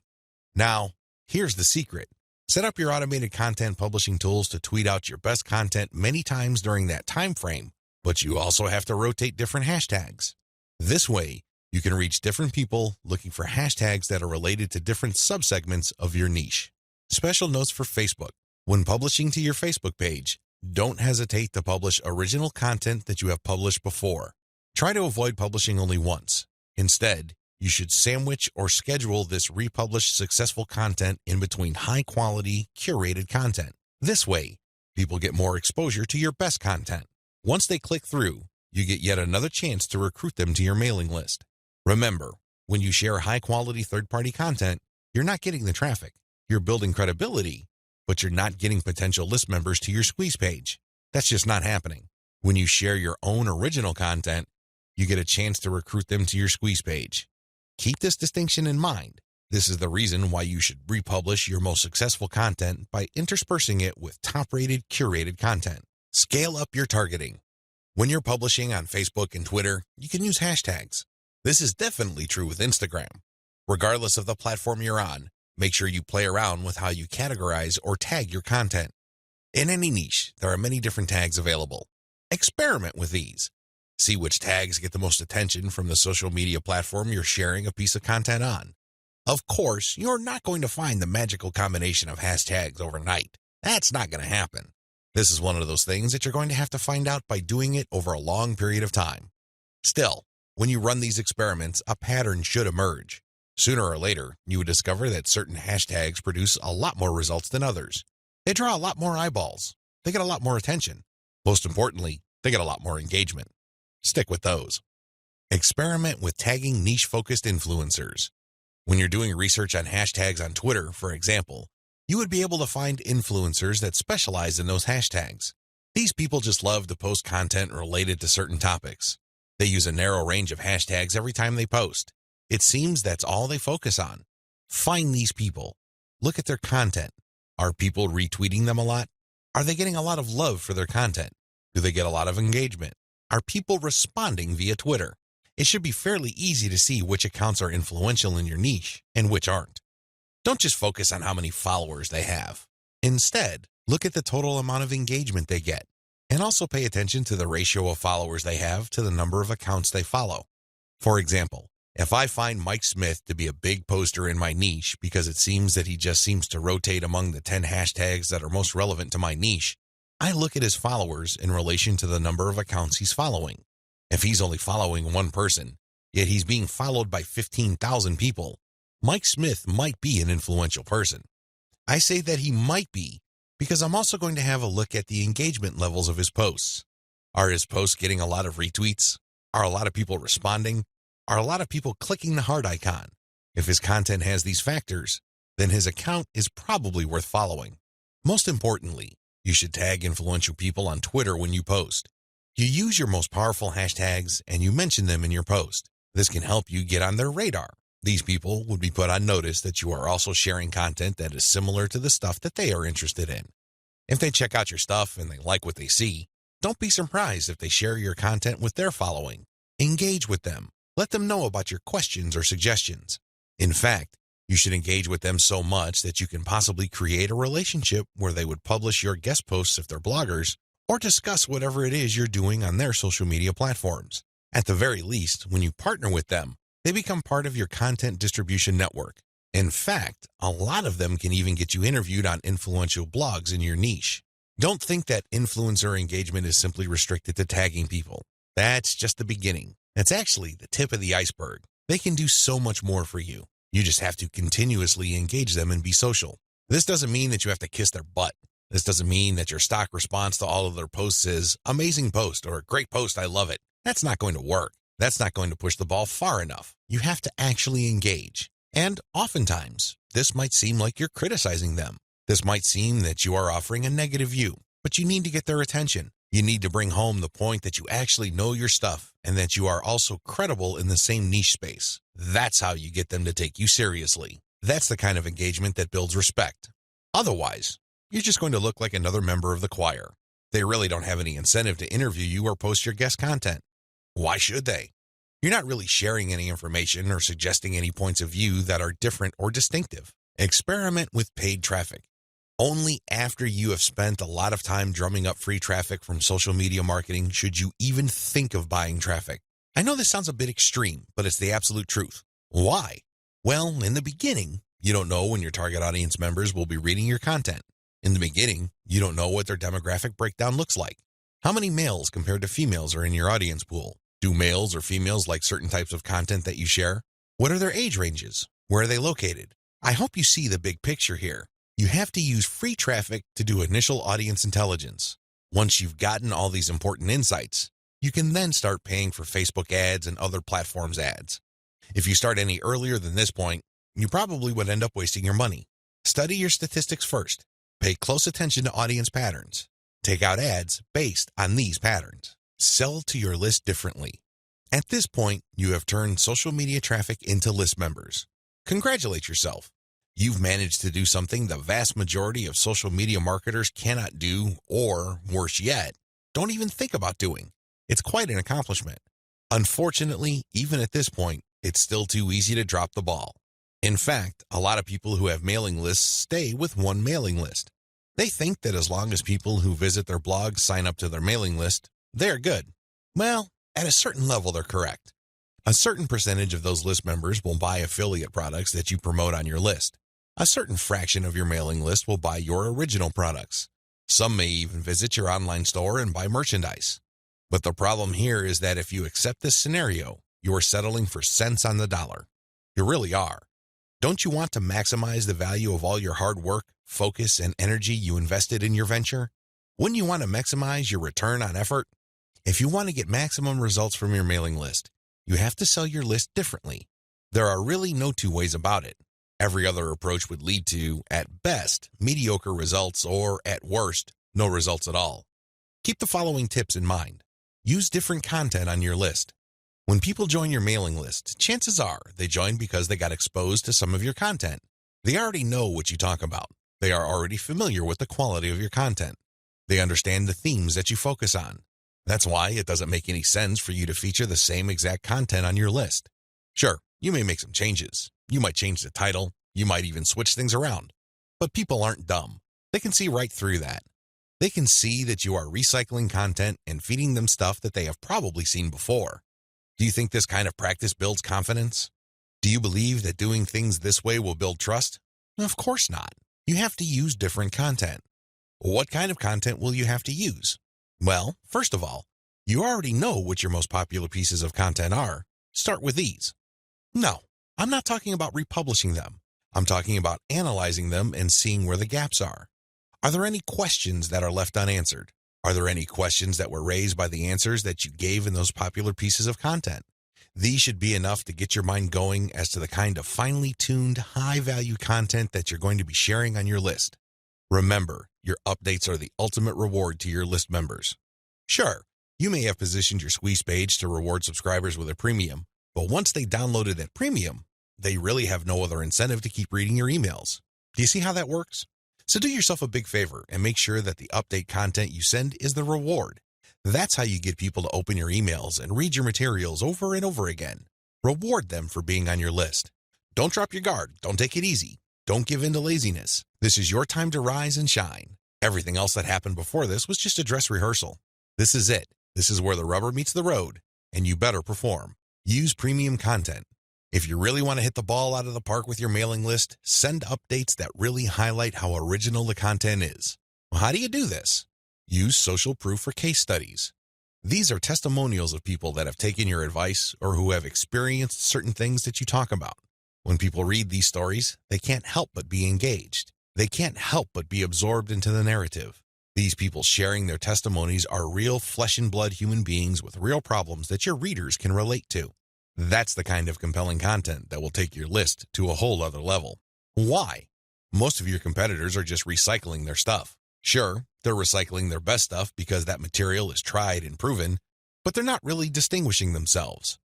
Now, here's the secret. Set up your automated content publishing tools to tweet out your best content many times during that time frame, but you also have to rotate different hashtags. This way, you can reach different people looking for hashtags that are related to different subsegments of your niche. Special notes for Facebook. When publishing to your Facebook page, don't hesitate to publish original content that you have published before. Try to avoid publishing only once. Instead, you should sandwich or schedule this republished successful content in between high-quality, curated content. This way, people get more exposure to your best content. Once they click through, you get yet another chance to recruit them to your mailing list. Remember, when you share high-quality third-party content, you're not getting the traffic. You're building credibility, but you're not getting potential list members to your squeeze page. That's just not happening. When you share your own original content, you get a chance to recruit them to your squeeze page. Keep this distinction in mind. This is the reason why you should republish your most successful content by interspersing it with top-rated, curated content. Scale up your targeting. When you're publishing on Facebook and Twitter, you can use hashtags. This is definitely true with Instagram. Regardless of the platform you're on, make sure you play around with how you categorize or tag your content. In any niche, there are many different tags available. Experiment with these. See which tags get the most attention from the social media platform you're sharing a piece of content on. Of course, you're not going to find the magical combination of hashtags overnight. That's not going to happen. This is one of those things that you're going to have to find out by doing it over a long period of time. Still, when you run these experiments, a pattern should emerge. Sooner or later, you would discover that certain hashtags produce a lot more results than others. They draw a lot more eyeballs. They get a lot more attention. Most importantly, they get a lot more engagement. Stick with those. Experiment with tagging niche-focused influencers. When you're doing research on hashtags on Twitter, for example, you would be able to find influencers that specialize in those hashtags. These people just love to post content related to certain topics. They use a narrow range of hashtags every time they post. It seems that's all they focus on. Find these people. Look at their content. Are people retweeting them a lot? Are they getting a lot of love for their content? Do they get a lot of engagement? Are people responding via Twitter? It should be fairly easy to see which accounts are influential in your niche and which aren't. Don't just focus on how many followers they have. Instead, look at the total amount of engagement they get, and also pay attention to the ratio of followers they have to the number of accounts they follow. For example, if I find Mike Smith to be a big poster in my niche because it seems that he just seems to rotate among the 10 hashtags that are most relevant to my niche, I look at his followers in relation to the number of accounts he's following. If he's only following one person, yet he's being followed by 15,000 people, Mike Smith might be an influential person. I say that he might be because I'm also going to have a look at the engagement levels of his posts. Are his posts getting a lot of retweets? Are a lot of people responding? Are a lot of people clicking the heart icon? If his content has these factors, then his account is probably worth following. Most importantly, you should tag influential people on Twitter when you post. You use your most powerful hashtags and you mention them in your post. This can help you get on their radar. These people would be put on notice that you are also sharing content that is similar to the stuff that they are interested in. If they check out your stuff and they like what they see, don't be surprised if they share your content with their following. Engage with them. Let them know about your questions or suggestions. In fact, you should engage with them so much that you can possibly create a relationship where they would publish your guest posts if they're bloggers, or discuss whatever it is you're doing on their social media platforms. At the very least, when you partner with them, they become part of your content distribution network. In fact, a lot of them can even get you interviewed on influential blogs in your niche. Don't think that influencer engagement is simply restricted to tagging people. That's just the beginning. That's actually the tip of the iceberg. They can do so much more for you. You just have to continuously engage them and be social. This doesn't mean that you have to kiss their butt. This doesn't mean that your stock response to all of their posts is amazing post or great post, I love it. That's not going to work. That's not going to push the ball far enough. You have to actually engage. And oftentimes, this might seem like you're criticizing them. This might seem that you are offering a negative view, but you need to get their attention. You need to bring home the point that you actually know your stuff and that you are also credible in the same niche space. That's how you get them to take you seriously. That's the kind of engagement that builds respect. Otherwise, you're just going to look like another member of the choir. They really don't have any incentive to interview you or post your guest content. Why should they? You're not really sharing any information or suggesting any points of view that are different or distinctive. Experiment with paid traffic. Only after you have spent a lot of time drumming up free traffic from social media marketing should you even think of buying traffic. I know this sounds a bit extreme, but it's the absolute truth. Why? Well, in the beginning, you don't know when your target audience members will be reading your content. In the beginning, you don't know what their demographic breakdown looks like. How many males compared to females are in your audience pool? Do males or females like certain types of content that you share? What are their age ranges? Where are they located? I hope you see the big picture here. You have to use free traffic to do initial audience intelligence. Once you've gotten all these important insights, you can then start paying for Facebook ads and other platforms' ads. If you start any earlier than this point, you probably would end up wasting your money. Study your statistics first. Pay close attention to audience patterns. Take out ads based on these patterns. Sell to your list differently. At this point, you have turned social media traffic into list members. Congratulate yourself. You've managed to do something the vast majority of social media marketers cannot do, or, worse yet, don't even think about doing. It's quite an accomplishment. Unfortunately, even at this point, it's still too easy to drop the ball. In fact, a lot of people who have mailing lists stay with one mailing list. They think that as long as people who visit their blog sign up to their mailing list, they're good. Well, at a certain level, they're correct. A certain percentage of those list members will buy affiliate products that you promote on your list. A certain fraction of your mailing list will buy your original products. Some may even visit your online store and buy merchandise. But the problem here is that if you accept this scenario, you are settling for cents on the dollar. You really are. Don't you want to maximize the value of all your hard work, focus, and energy you invested in your venture? Wouldn't you want to maximize your return on effort? If you want to get maximum results from your mailing list, You have to sell your list differently. There are really no two ways about it. Every other approach would lead to, at best, mediocre results or, at worst, no results at all. Keep the following tips in mind. Use different content on your list. When people join your mailing list, chances are they joined because they got exposed to some of your content. They already know what you talk about. They are already familiar with the quality of your content. They understand the themes that you focus on. That's why it doesn't make any sense for you to feature the same exact content on your list. Sure, you may make some changes. You might change the title. You might even switch things around. But people aren't dumb. They can see right through that. They can see that you are recycling content and feeding them stuff that they have probably seen before. Do you think this kind of practice builds confidence? Do you believe that doing things this way will build trust? Of course not. You have to use different content. What kind of content will you have to use? Well, first of all, you already know what your most popular pieces of content are. Start with these. No, I'm not talking about republishing them. I'm talking about analyzing them and seeing where the gaps are. Are there any questions that are left unanswered? Are there any questions that were raised by the answers that you gave in those popular pieces of content? These should be enough to get your mind going as to the kind of finely tuned, high-value content that you're going to be sharing on your list. Remember, your updates are the ultimate reward to your list members. Sure, you may have positioned your squeeze page to reward subscribers with a premium, but once they downloaded that premium, they really have no other incentive to keep reading your emails. Do you see how that works? So do yourself a big favor and make sure that the update content you send is the reward. That's how you get people to open your emails and read your materials over and over again. Reward them for being on your list. Don't drop your guard. Don't take it easy. Don't give in to laziness. This is your time to rise and shine. Everything else that happened before this was just a dress rehearsal. This is it. This is where the rubber meets the road, and you better perform. Use premium content. If you really want to hit the ball out of the park with your mailing list, send updates that really highlight how original the content is. Well, how do you do this? Use social proof for case studies. These are testimonials of people that have taken your advice or who have experienced certain things that you talk about. When people read these stories, they can't help but be engaged. They can't help but be absorbed into the narrative. These people sharing their testimonies are real flesh and blood human beings with real problems that your readers can relate to. That's the kind of compelling content that will take your list to a whole other level. Why? Most of your competitors are just recycling their stuff. Sure, they're recycling their best stuff because that material is tried and proven, but they're not really distinguishing themselves.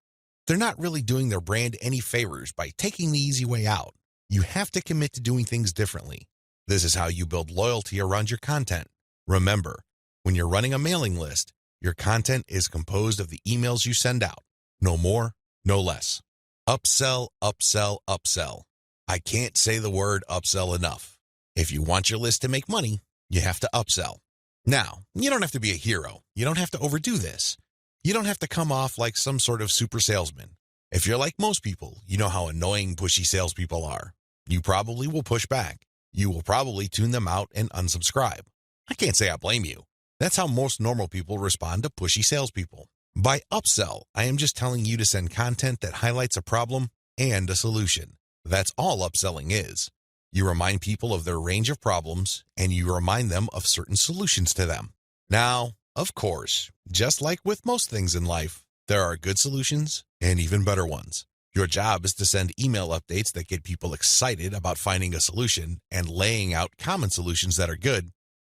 They're not really doing their brand any favors by taking the easy way out. You have to commit to doing things differently. This is how you build loyalty around your content. Remember, when you're running a mailing list, your content is composed of the emails you send out. No more, no less. Upsell, upsell, upsell. I can't say the word upsell enough. If you want your list to make money, you have to upsell. Now, you don't have to be a hero. You don't have to overdo this. You don't have to come off like some sort of super salesman. If you're like most people, you know how annoying pushy salespeople are. You probably will push back. You will probably tune them out and unsubscribe. I can't say I blame you. That's how most normal people respond to pushy salespeople. By upsell, I am just telling you to send content that highlights a problem and a solution. That's all upselling is. You remind people of their range of problems, and you remind them of certain solutions to them. Now, of course, just like with most things in life, there are good solutions and even better ones. Your job is to send email updates that get people excited about finding a solution and laying out common solutions that are good,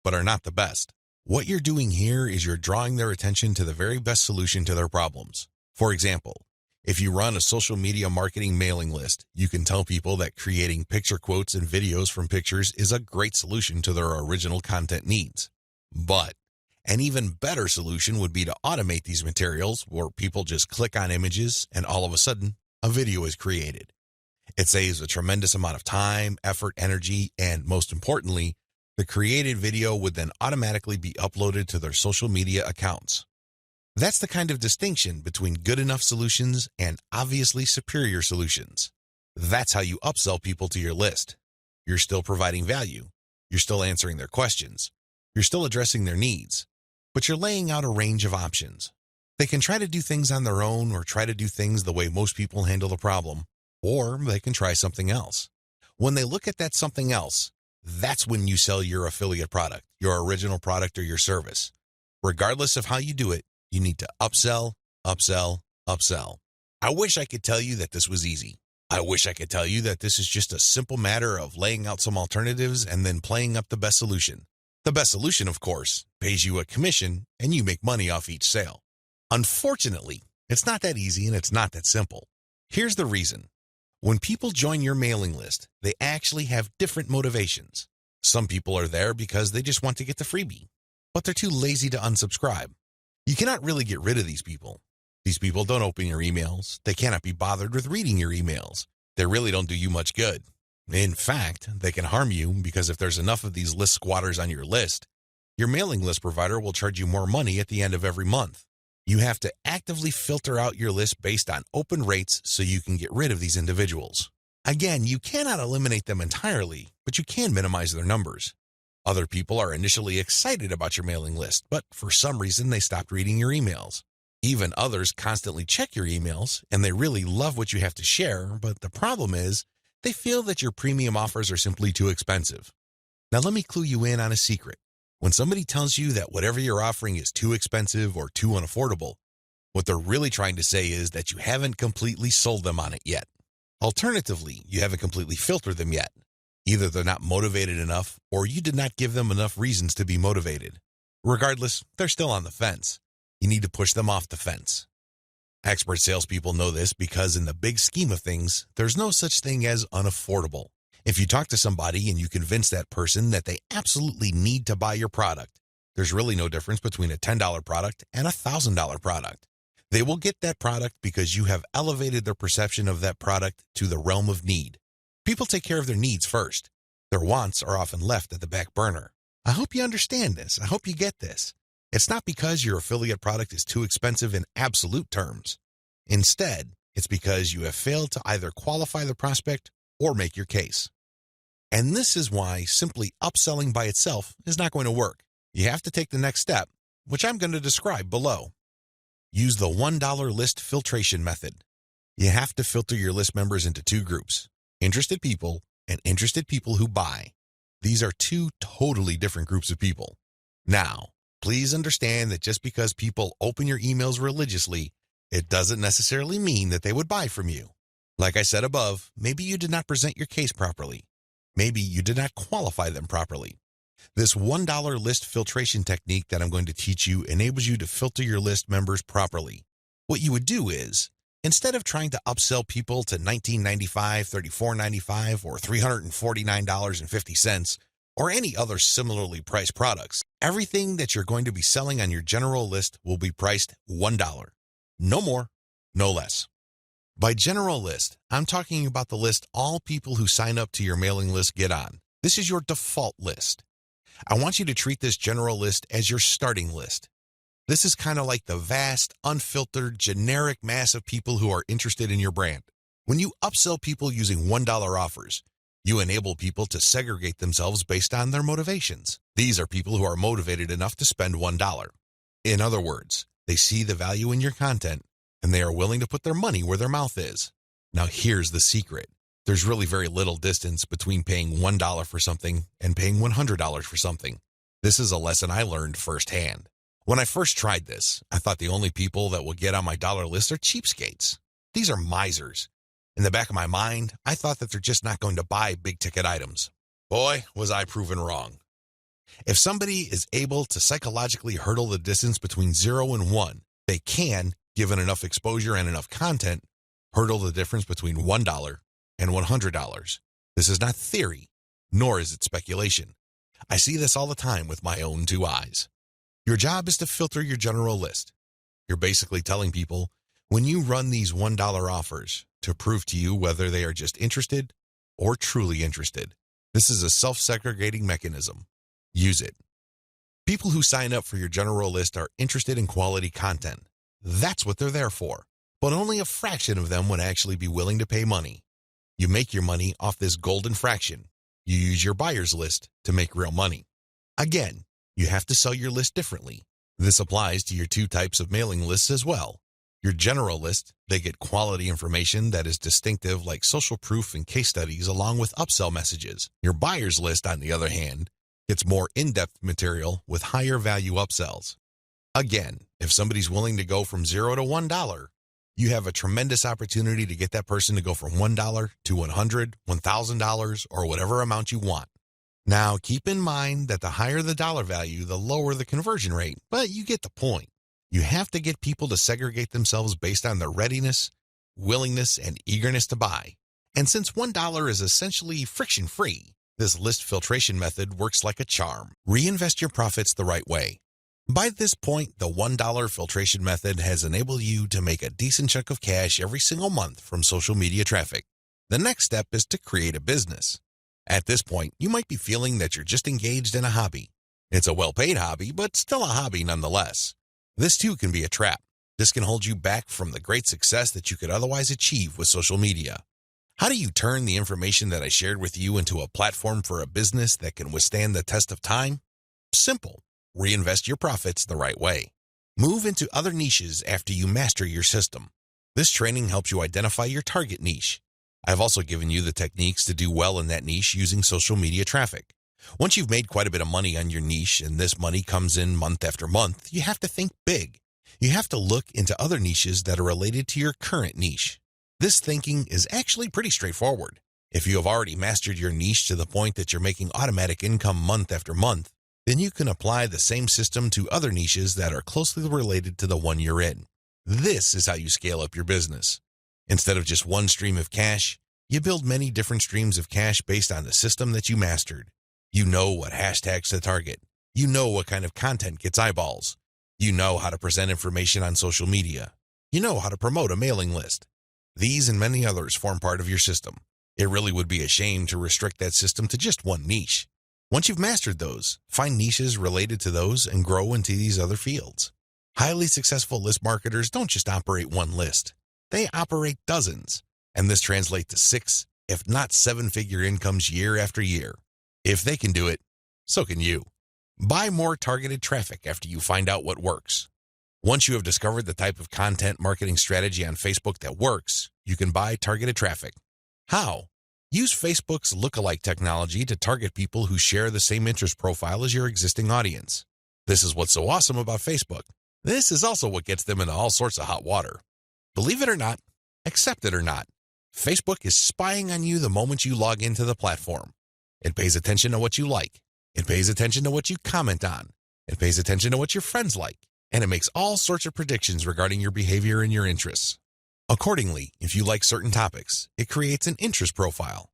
but are not the best. What you're doing here is you're drawing their attention to the very best solution to their problems. For example, if you run a social media marketing mailing list, you can tell people that creating picture quotes and videos from pictures is a great solution to their original content needs. But an even better solution would be to automate these materials where people just click on images and all of a sudden, a video is created. It saves a tremendous amount of time, effort, energy, and most importantly, the created video would then automatically be uploaded to their social media accounts. That's the kind of distinction between good enough solutions and obviously superior solutions. That's how you upsell people to your list. You're still providing value. You're still answering their questions. You're still addressing their needs. But you're laying out a range of options. They can try to do things on their own or try to do things the way most people handle the problem, or they can try something else. When they look at that something else, that's when you sell your affiliate product, your original product, or your service. Regardless of how you do it, you need to upsell, upsell, upsell. I wish I could tell you that this was easy. I wish I could tell you that this is just a simple matter of laying out some alternatives and then playing up the best solution. The best solution, of course, pays you a commission and you make money off each sale. Unfortunately, it's not that easy and it's not that simple. Here's the reason. When people join your mailing list, they actually have different motivations. Some people are there because they just want to get the freebie, but they're too lazy to unsubscribe. You cannot really get rid of these people. These people don't open your emails. They cannot be bothered with reading your emails. They really don't do you much good. In fact, they can harm you because if there's enough of these list squatters on your list, your mailing list provider will charge you more money at the end of every month. You have to actively filter out your list based on open rates so you can get rid of these individuals. Again, you cannot eliminate them entirely, but you can minimize their numbers. Other people are initially excited about your mailing list, but for some reason they stopped reading your emails. Even others constantly check your emails, and they really love what you have to share, but the problem is they feel that your premium offers are simply too expensive. Now let me clue you in on a secret. When somebody tells you that whatever you're offering is too expensive or too unaffordable, what they're really trying to say is that you haven't completely sold them on it yet. Alternatively, you haven't completely filtered them yet. Either they're not motivated enough or you did not give them enough reasons to be motivated. Regardless, they're still on the fence. You need to push them off the fence. Expert salespeople know this because in the big scheme of things, there's no such thing as unaffordable. If you talk to somebody and you convince that person that they absolutely need to buy your product, there's really no difference between a $10 product and a $1,000 product. They will get that product because you have elevated their perception of that product to the realm of need. People take care of their needs first. Their wants are often left at the back burner. I hope you understand this. I hope you get this. It's not because your affiliate product is too expensive in absolute terms. Instead, it's because you have failed to either qualify the prospect or make your case. And this is why simply upselling by itself is not going to work. You have to take the next step, which I'm going to describe below. Use the $1 list filtration method. You have to filter your list members into two groups, interested people and interested people who buy. These are two totally different groups of people. Now, please understand that just because people open your emails religiously, it doesn't necessarily mean that they would buy from you. Like I said above, maybe you did not present your case properly. Maybe you did not qualify them properly. This $1 list filtration technique that I'm going to teach you enables you to filter your list members properly. What you would do is, instead of trying to upsell people to $19.95, $34.95, or $349.50, or any other similarly priced products, everything that you're going to be selling on your general list will be priced $1. No more, no less. By general list, I'm talking about the list all people who sign up to your mailing list get on. This is your default list. I want you to treat this general list as your starting list. This is kind of like the vast, unfiltered, generic mass of people who are interested in your brand. When you upsell people using $1 offers, you enable people to segregate themselves based on their motivations. These are people who are motivated enough to spend $1. In other words, they see the value in your content, and they are willing to put their money where their mouth is. Now here's the secret. There's really very little distance between paying $1 for something and paying $100 for something. This is a lesson I learned firsthand. When I first tried this, I thought the only people that will get on my dollar list are cheapskates. These are misers. In the back of my mind, I thought that they're just not going to buy big-ticket items. Boy, was I proven wrong. If somebody is able to psychologically hurdle the distance between 0 and 1, they can, given enough exposure and enough content, hurdle the difference between $1 and $100. This is not theory, nor is it speculation. I see this all the time with my own two eyes. Your job is to filter your general list. You're basically telling people, when you run these $1 offers, to prove to you whether they are just interested or truly interested. This is a self-segregating mechanism. Use it. People who sign up for your general list are interested in quality content. That's what they're there for. But only a fraction of them would actually be willing to pay money. You make your money off this golden fraction. You use your buyer's list to make real money. Again, you have to sell your list differently. This applies to your two types of mailing lists as well. Your general list, they get quality information that is distinctive like social proof and case studies along with upsell messages. Your buyer's list, on the other hand, gets more in-depth material with higher value upsells. Again, if somebody's willing to go from $0 to $1, you have a tremendous opportunity to get that person to go from $1 to $100, $1,000, or whatever amount you want. Now, keep in mind that the higher the dollar value, the lower the conversion rate, but you get the point. You have to get people to segregate themselves based on their readiness, willingness, and eagerness to buy. And since $1 is essentially friction-free, this list filtration method works like a charm. Reinvest your profits the right way. By this point, the $1 filtration method has enabled you to make a decent chunk of cash every single month from social media traffic. The next step is to create a business. At this point, you might be feeling that you're just engaged in a hobby. It's a well-paid hobby, but still a hobby nonetheless. This too can be a trap. This can hold you back from the great success that you could otherwise achieve with social media. How do you turn the information that I shared with you into a platform for a business that can withstand the test of time? Simple. Reinvest your profits the right way. Move into other niches after you master your system. This training helps you identify your target niche. I've also given you the techniques to do well in that niche using social media traffic. Once you've made quite a bit of money on your niche and this money comes in month after month, you have to think big. You have to look into other niches that are related to your current niche. This thinking is actually pretty straightforward. If you have already mastered your niche to the point that you're making automatic income month after month, then you can apply the same system to other niches that are closely related to the one you're in. This is how you scale up your business. Instead of just one stream of cash, you build many different streams of cash based on the system that you mastered. You know what hashtags to target. You know what kind of content gets eyeballs. You know how to present information on social media. You know how to promote a mailing list. These and many others form part of your system. It really would be a shame to restrict that system to just one niche. Once you've mastered those, find niches related to those and grow into these other fields. Highly successful list marketers don't just operate one list. They operate dozens, and this translates to 6, if not 7-figure incomes year after year. If they can do it, so can you. Buy more targeted traffic after you find out what works. Once you have discovered the type of content marketing strategy on Facebook that works, you can buy targeted traffic. How? Use Facebook's lookalike technology to target people who share the same interest profile as your existing audience. This is what's so awesome about Facebook. This is also what gets them into all sorts of hot water. Believe it or not, accept it or not, Facebook is spying on you the moment you log into the platform. It pays attention to what you like. It pays attention to what you comment on. It pays attention to what your friends like. And it makes all sorts of predictions regarding your behavior and your interests. Accordingly, if you like certain topics, it creates an interest profile.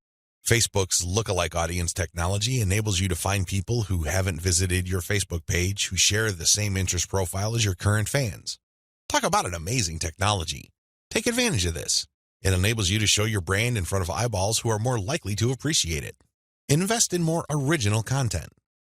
Facebook's lookalike audience technology enables you to find people who haven't visited your Facebook page who share the same interest profile as your current fans. Talk about an amazing technology. Take advantage of this. It enables you to show your brand in front of eyeballs who are more likely to appreciate it. Invest in more original content.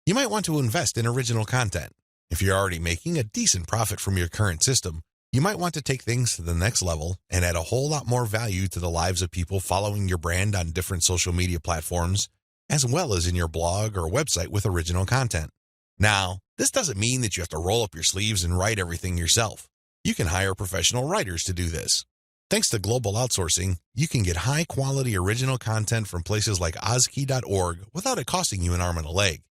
You might want to invest in original content. If you're already making a decent profit from your current system, you might want to take things to the next level and add a whole lot more value to the lives of people following your brand on different social media platforms, as well as in your blog or website with original content. Now, this doesn't mean that you have to roll up your sleeves and write everything yourself. You can hire professional writers to do this. Thanks to global outsourcing, you can get high-quality original content from places like Ozkey.org without it costing you an arm and a leg.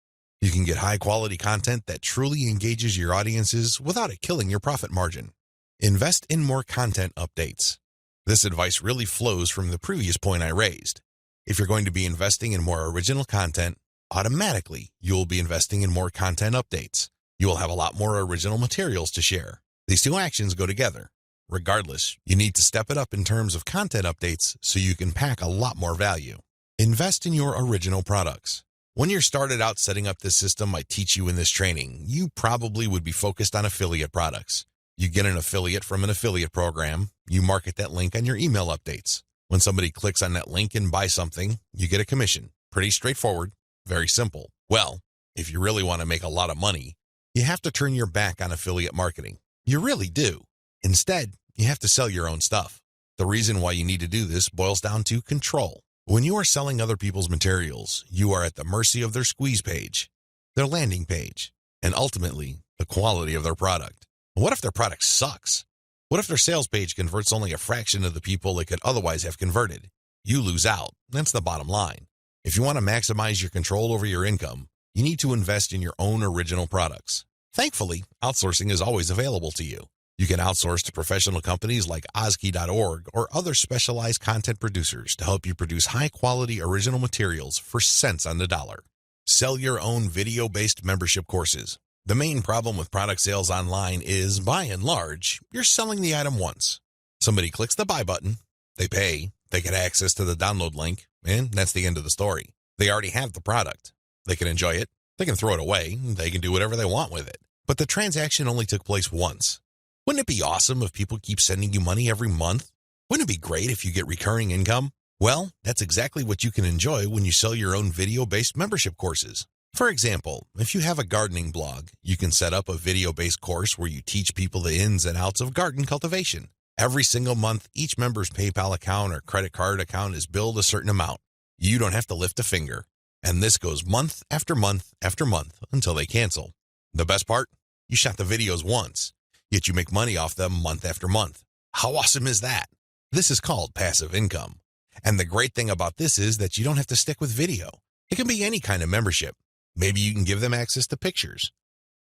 You can get high-quality content that truly engages your audiences without it killing your profit margin. Invest in more content updates. This advice really flows from the previous point I raised. If you're going to be investing in more original content, automatically you will be investing in more content updates. You will have a lot more original materials to share. These two actions go together. Regardless, you need to step it up in terms of content updates so you can pack a lot more value. Invest in your original products. When you're started out setting up this system I teach you in this training, you probably would be focused on affiliate products. You get an affiliate from an affiliate program, you market that link on your email updates. When somebody clicks on that link and buys something, you get a commission. Pretty straightforward, very simple. Well, if you really want to make a lot of money, you have to turn your back on affiliate marketing. You really do. Instead, you have to sell your own stuff. The reason why you need to do this boils down to control. When you are selling other people's materials, you are at the mercy of their squeeze page, their landing page, and ultimately, the quality of their product. What if their product sucks? What if their sales page converts only a fraction of the people it could otherwise have converted? You lose out. That's the bottom line. If you want to maximize your control over your income, you need to invest in your own original products. Thankfully, outsourcing is always available to you. You can outsource to professional companies like Ozkey.org or other specialized content producers to help you produce high-quality original materials for cents on the dollar. Sell your own video-based membership courses. The main problem with product sales online is, by and large, you're selling the item once. Somebody clicks the buy button, they pay, they get access to the download link, and that's the end of the story. They already have the product. They can enjoy it, they can throw it away, they can do whatever they want with it. But the transaction only took place once. Wouldn't it be awesome if people keep sending you money every month? Wouldn't it be great if you get recurring income? Well, that's exactly what you can enjoy when you sell your own video-based membership courses. For example, if you have a gardening blog, you can set up a video-based course where you teach people the ins and outs of garden cultivation. Every single month, each member's PayPal account or credit card account is billed a certain amount. You don't have to lift a finger. And this goes month after month after month until they cancel. The best part? You shot the videos once, yet you make money off them month after month. How awesome is that? This is called passive income. And the great thing about this is that you don't have to stick with video. It can be any kind of membership. Maybe you can give them access to pictures.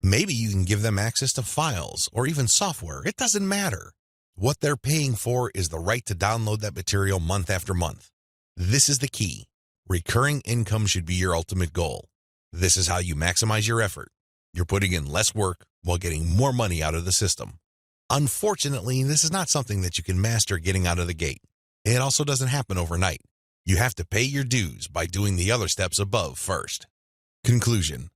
Maybe you can give them access to files or even software. It doesn't matter. What they're paying for is the right to download that material month after month. This is the key. Recurring income should be your ultimate goal. This is how you maximize your effort. You're putting in less work while getting more money out of the system. Unfortunately, this is not something that you can master getting out of the gate. It also doesn't happen overnight. You have to pay your dues by doing the other steps above first. Conclusion.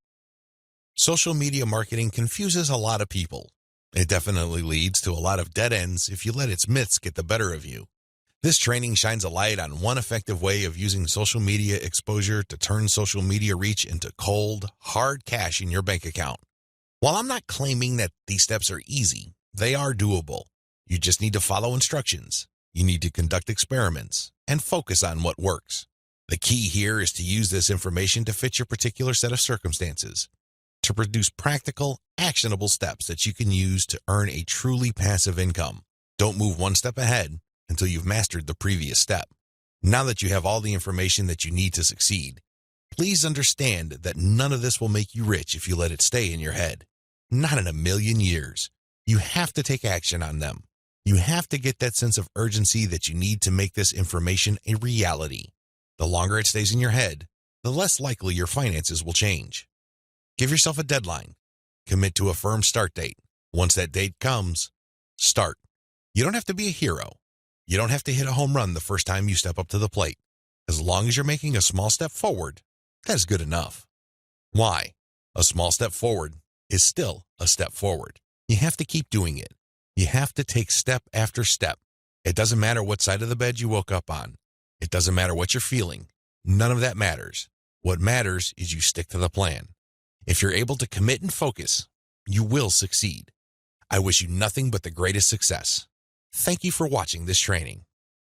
Social media marketing confuses a lot of people. It definitely leads to a lot of dead ends if you let its myths get the better of you. This training shines a light on one effective way of using social media exposure to turn social media reach into cold, hard cash in your bank account. While I'm not claiming that these steps are easy, they are doable. You just need to follow instructions. You need to conduct experiments and focus on what works. The key here is to use this information to fit your particular set of circumstances, to produce practical, actionable steps that you can use to earn a truly passive income. Don't move one step ahead until you've mastered the previous step. Now that you have all the information that you need to succeed, please understand that none of this will make you rich if you let it stay in your head. Not in a million years. You have to take action on them. You have to get that sense of urgency that you need to make this information a reality. The longer it stays in your head, the less likely your finances will change. Give yourself a deadline. Commit to a firm start date. Once that date comes, start. You don't have to be a hero. You don't have to hit a home run the first time you step up to the plate. As long as you're making a small step forward, that is good enough. Why? A small step forward is still a step forward. You have to keep doing it. You have to take step after step. It doesn't matter what side of the bed you woke up on. It doesn't matter what you're feeling. None of that matters. What matters is you stick to the plan. If you're able to commit and focus, you will succeed. I wish you nothing but the greatest success. Thank you for watching this training.